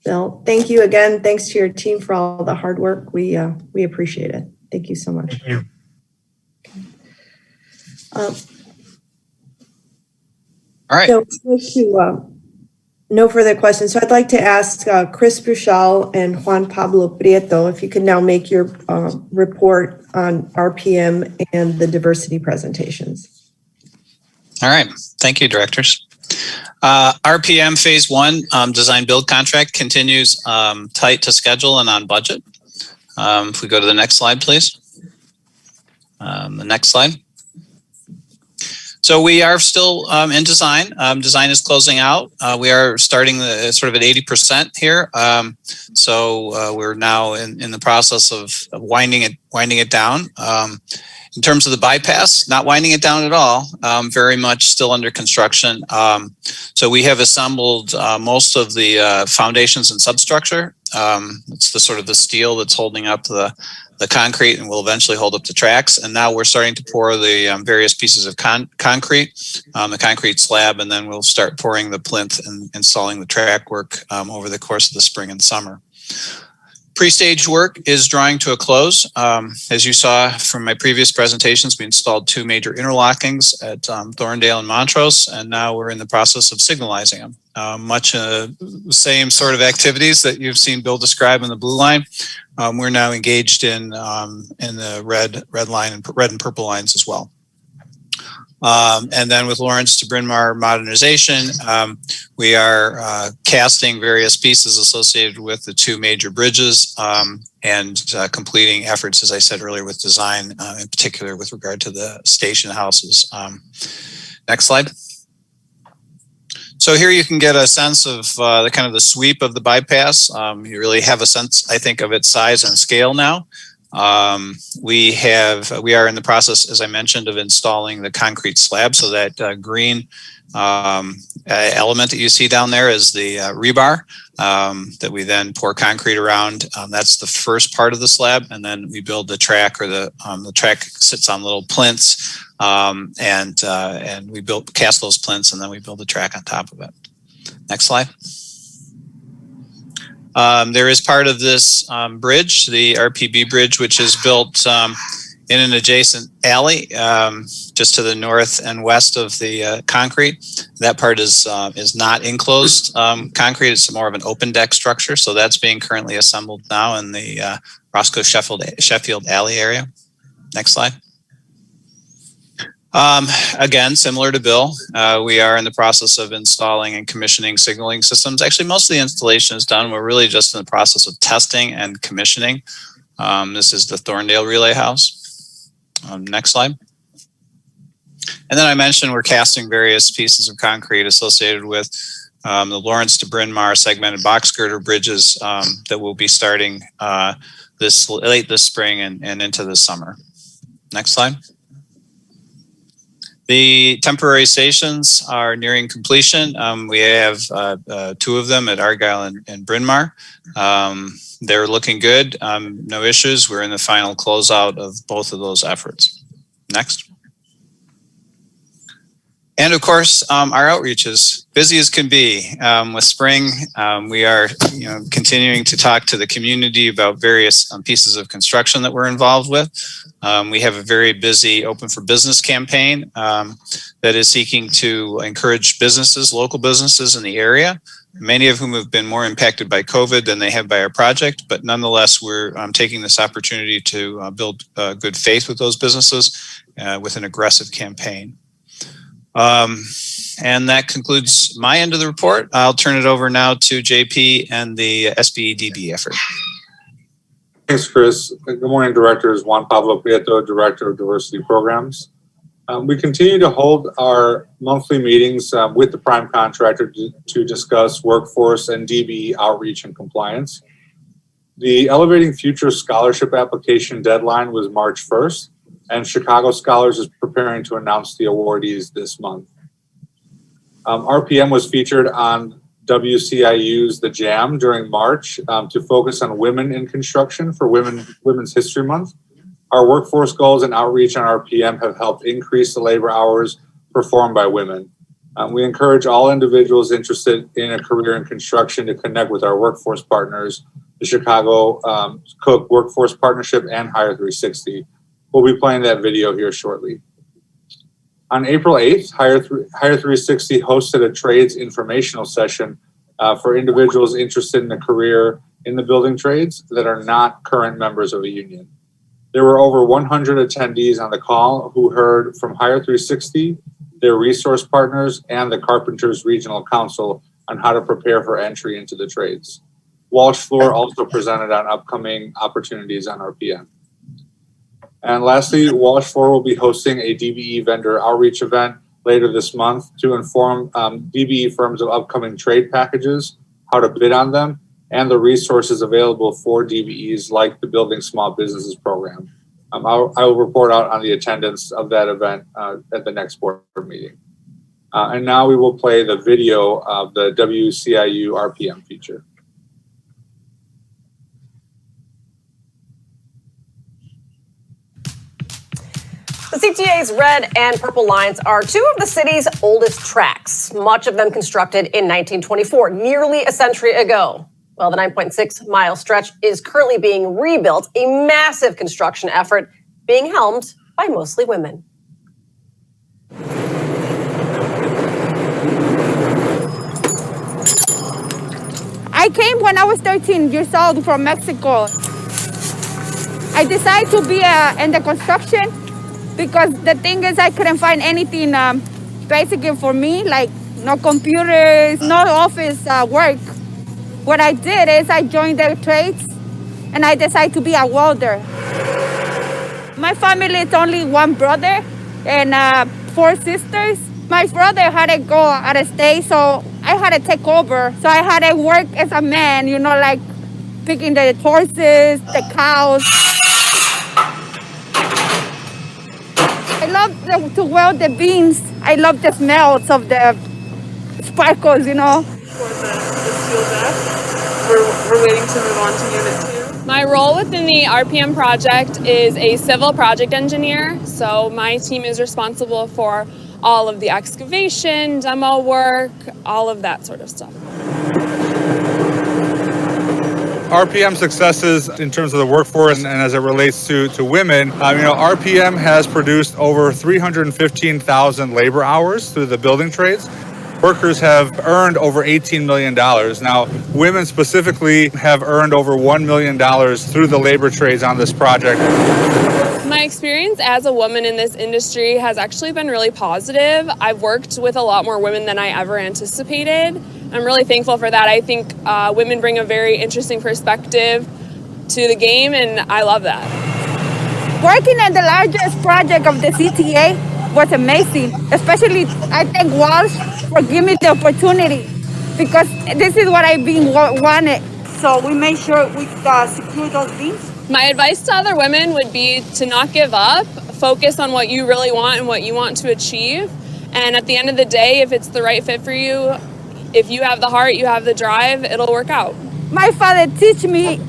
Bill, thank you again. Thanks to your team for all the hard work. We appreciate it. Thank you so much. Thank you. All right. So no further questions. So I'd like to ask Chris Buchal and Juan Pablo Prieto if you could now make your report on RPM and the diversity presentations. All right. Thank you, directors. RPM Phase 1 design build contract continues tight to schedule and on budget. If we go to the next slide, please. The next slide. So we are still in design. Design is closing out. We are starting the sort of at 80% here. So we're now in the process of winding it down. In terms of the bypass, not winding it down at all. Very much still under construction. So we have assembled most of the foundations and substructure. It's the sort of the steel that's holding up the concrete and will eventually hold up the tracks. And now we're starting to pour the various pieces of concrete, the concrete slab, and then we'll start pouring the plinth and installing the track work over the course of the spring and summer. Pre-stage work is drawing to a close. As you saw from my previous presentations, we installed 2 major interlockings at Thorndale and Montrose, and now we're in the process of signalizing them. Much the same sort of activities that you've seen Bill describe in the blue line. We're now engaged in the red line and red and purple lines as well. And then with Lawrence to Bryn Mawr modernization, we are casting various pieces associated with the 2 major bridges and completing efforts, as I said earlier, with design, in particular with regard to the station houses. Next slide. So here you can get a sense of the kind of the sweep of the bypass. You really have a sense, I think, of its size and scale now. We are in the process, as I mentioned, of installing the concrete slab. So that green element that you see down there is the rebar that we then pour concrete around. That's the first part of the slab, and then we build the track, or the track sits on little plinths, and we cast those plinths, and then we build the track on top of it. Next slide. There is part of this bridge, the RPB bridge, which is built in an adjacent alley just to the north and west of the concrete. That part is not enclosed concrete. It's more of an open deck structure. So that's being currently assembled now in the Roscoe Sheffield Alley area. Next slide. Again, similar to Bill, we are in the process of installing and commissioning signaling systems. Actually, most of the installation is done. We're really just in the process of testing and commissioning. This is the Thorndale Relay House. Next slide. And then I mentioned we're casting various pieces of concrete associated with the Lawrence to Bryn Mawr segmented box girder bridges that will be starting late this spring and into the summer. Next slide. The temporary stations are nearing completion. We have 2 of them at Argyle and Bryn Mawr. They're looking good, no issues. We're in the final closeout of both of those efforts. Next. And of course, our outreach is busy as can be. With spring, we are continuing to talk to the community about various pieces of construction that we're involved with. We have a very busy Open for Business campaign that is seeking to encourage businesses, local businesses in the area, many of whom have been more impacted by COVID than they have by our project. But nonetheless, we're taking this opportunity to build good faith with those businesses with an aggressive campaign. And that concludes my end of the report. I'll turn it over now to JP and the SBEDB effort. Thanks, Chris. Good morning, directors. Juan Pablo Prieto, Director of Diversity Programs. We continue to hold our monthly meetings with the prime contractor to discuss workforce and DBE outreach and compliance. The Elevating Future Scholarship application deadline was March 1st, and Chicago Scholars is preparing to announce the awardees this month. RPM was featured on WCIU's The Jam during March to focus on women in construction for Women's History Month. Our workforce goals and outreach on RPM have helped increase the labor hours performed by women. We encourage all individuals interested in a career in construction to connect with our workforce partners, the Chicago Cook Workforce Partnership and Hire 360. We'll be playing that video here shortly. On April 8th, Hire 360 hosted a trades informational session for individuals interested in a career in the building trades that are not current members of a union. There were over 100 attendees on the call who heard from Hire 360, their resource partners, and the Carpenters Regional Council on how to prepare for entry into the trades. Walsh Floor also presented on upcoming opportunities on RPM. And lastly, Walsh Floor will be hosting a DBE vendor outreach event later this month to inform DBE firms of upcoming trade packages, how to bid on them, and the resources available for DBEs like the Building Small Businesses Program. I will report out on the attendance of that event at the next board meeting. And now we will play the video of the WCIU RPM feature. The CTA's red and purple lines are two of the city's oldest tracks, much of them constructed in 1924, nearly a century ago. Well, the 9.6-mile stretch is currently being rebuilt, a massive construction effort being helmed by mostly women. I came when I was 13 years old from Mexico. I decided to be in the construction because the thing is I couldn't find anything basically for me, like no computers, no office work. What I did is I joined the trades and I decided to be a welder. My family is only one brother and 4 sisters. My brother had to go out of state, so I had to take over. So I had to work as a man, you know, like picking the horses, the cows. I love to weld the beams. I love the smells of the sparkles, you know. For the steel deck, we're waiting to move on to Unit 2. My role within the RPM project is a civil project engineer. So my team is responsible for all of the excavation, demo work, all of that sort of stuff. RPM successes in terms of the workforce and as it relates to women, RPM has produced over 315,000 labor hours through the building trades. Workers have earned over $18 million. Now, women specifically have earned over $1 million through the labor trades on this project. My experience as a woman in this industry has actually been really positive. I've worked with a lot more women than I ever anticipated. I'm really thankful for that. I think women bring a very interesting perspective to the game, and I love that. Working on the largest project of the CTA was amazing, especially I thank Walsh for giving me the opportunity because this is what I've been wanted. So we made sure we secure those beams. My advice to other women would be to not give up, focus on what you really want and what you want to achieve. And at the end of the day, if it's the right fit for you, if you have the heart, you have the drive, it'll work out. My father teach me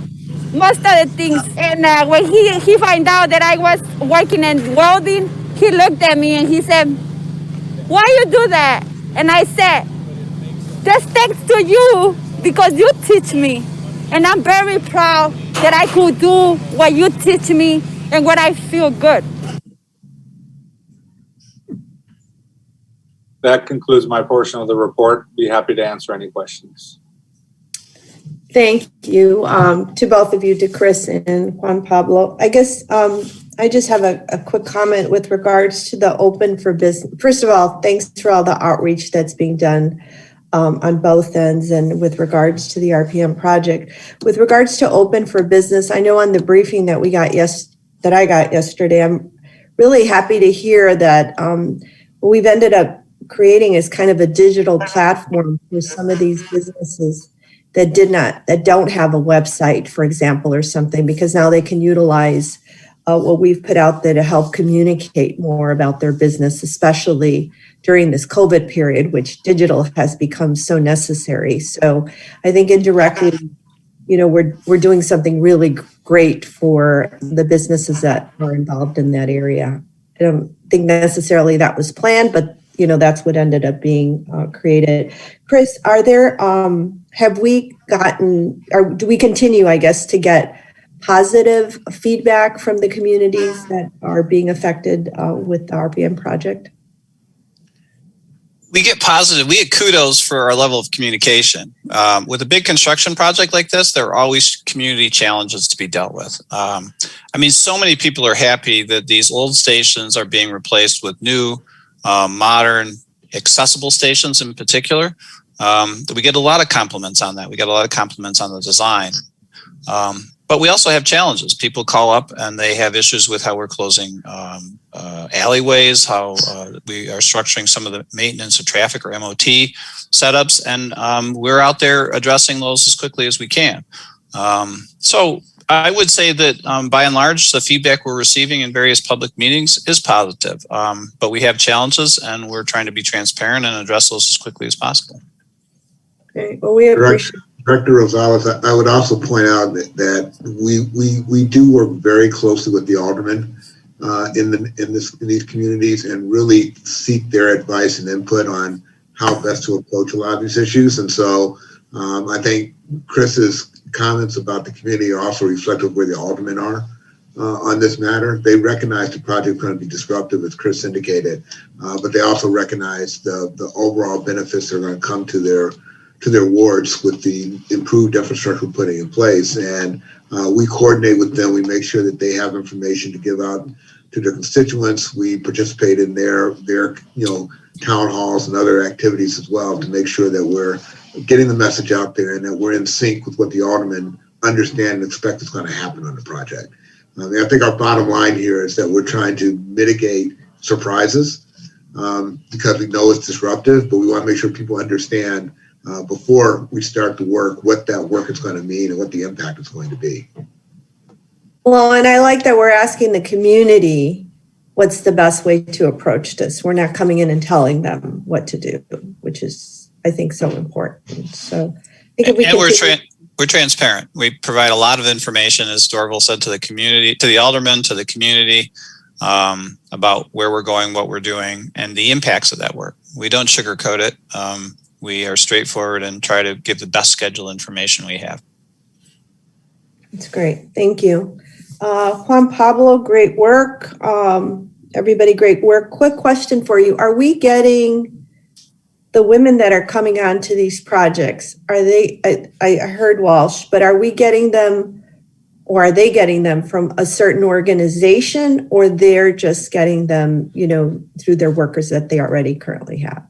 most of the things. And when he found out that I was working in welding, he looked at me and he said, "Why you do that?" And I said, "That's thanks to you because you teach me. And I'm very proud that I could do what you teach me and what I feel good." That concludes my portion of the report. Be happy to answer any questions. Thank you to both of you, to Chris and Juan Pablo. I guess I just have a quick comment with regards to the Open for Business. First of all, thanks for all the outreach that's being done on both ends and with regards to the RPM project. With regards to Open for Business, I know on the briefing that that I got yesterday, I'm really happy to hear that what we've ended up creating is kind of a digital platform for some of these businesses that don't have a website, for example, or something, because now they can utilize what we've put out there to help communicate more about their business, especially during this COVID period, which digital has become so necessary. So I think indirectly, we're doing something really great for the businesses that are involved in that area. I don't think necessarily that was planned, but that's what ended up being created. Chris, are there, have we gotten, or do we continue, I guess, to get positive feedback from the communities that are being affected with the RPM project? We get kudos for our level of communication. With a big construction project like this, there are always community challenges to be dealt with. So many people are happy that these old stations are being replaced with new, modern, accessible stations in particular. We get a lot of compliments on that. We get a lot of compliments on the design. But we also have challenges. People call up and they have issues with how we're closing alleyways, how we are structuring some of the maintenance of traffic or MOT setups, and we're out there addressing those as quickly as we can. So I would say that by and large, the feedback we're receiving in various public meetings is positive, but we have challenges and we're trying to be transparent and address those as quickly as possible. Okay, well, we appreciate. Director Rosales, I would also point out that we do work very closely with the aldermen in these communities and really seek their advice and input on how best to approach a lot of these issues. And so I think Chris's comments about the community are also reflective of where the aldermen are on this matter. They recognize the project is going to be disruptive, as Chris indicated, but they also recognize the overall benefits that are going to come to their wards with the improved infrastructure we're putting in place. And we coordinate with them. We make sure that they have information to give out to their constituents. We participate in their town halls and other activities as well to make sure that we're getting the message out there and that we're in sync with what the aldermen understand and expect is going to happen on the project. I think our bottom line here is that we're trying to mitigate surprises because we know it's disruptive, but we want to make sure people understand before we start the work, what that work is going to mean and what the impact is going to be. Well, and I like that we're asking the community what's the best way to approach this. We're not coming in and telling them what to do, which is, I think, so important. So I think we're transparent. We provide a lot of information, as Dorval said, to the community, to the aldermen, to the community, about where we're going, what we're doing, and the impacts of that work. We don't sugarcoat it. We are straightforward and try to give the best schedule information we have. That's great. Thank you. Juan Pablo, great work. Everybody, great work. Quick question for you. Are we getting the women that are coming on to these projects? Are they, I heard Walsh, but are we getting them, or are they getting them from a certain organization, or they're just getting them, through their workers that they already currently have?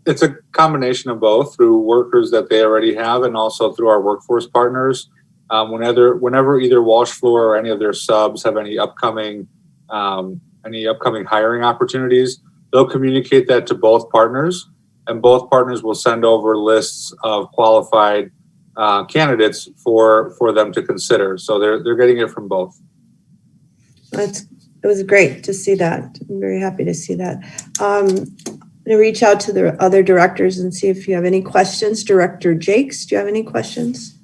It's a combination of both, through workers that they already have and also through our workforce partners. Whenever either Walsh Floor or any of their subs have any upcoming hiring opportunities, they'll communicate that to both partners, and both partners will send over lists of qualified candidates for them to consider. So they're getting it from both. It was great to see that. I'm very happy to see that. I'm going to reach out to the other directors and see if you have any questions. Director Jakes, do you have any questions?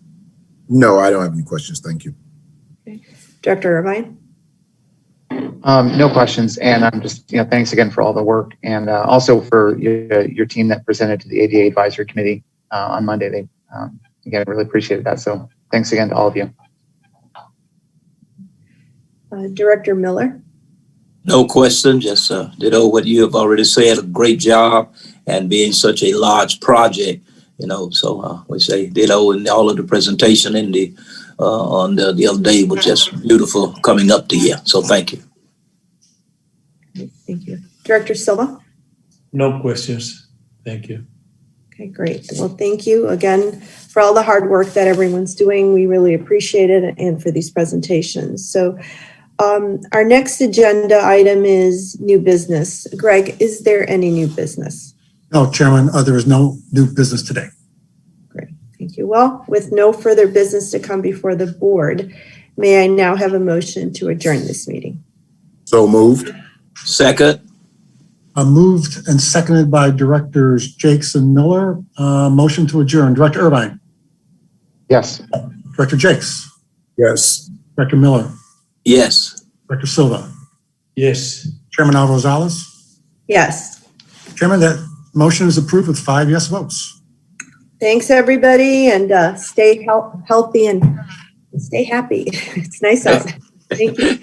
No, I don't have any questions. Thank you. Okay. Director Irvine? No questions. And I'm just, thanks again for all the work, and also for your team that presented to the ADA Advisory Committee on Monday. They, again, really appreciated that. So thanks again to all of you. Director Miller? No question, just ditto what you have already said. A great job, and being such a large project, so we say ditto, and all of the presentation in the on the other day was just beautiful coming up to here. So thank you. Thank you. Director Silva? No questions. Thank you. Okay, great. Well, thank you again for all the hard work that everyone's doing. We really appreciate it, and for these presentations. So our next agenda item is new business. Greg, is there any new business? No, Chairman, there is no new business today. Great, thank you. Well, with no further business to come before the board, may I now have a motion to adjourn this meeting? So moved. Second. Moved and seconded by Directors Jakes and Miller. Motion to adjourn. Director Irvine? Yes. Director Jakes? Yes. Director Miller? Yes. Director Silva? Yes. Chairman Rosales? Yes. Chairman, that motion is approved with 5 yes votes. Thanks, everybody, and stay healthy and stay happy. It's nice out. Thank you.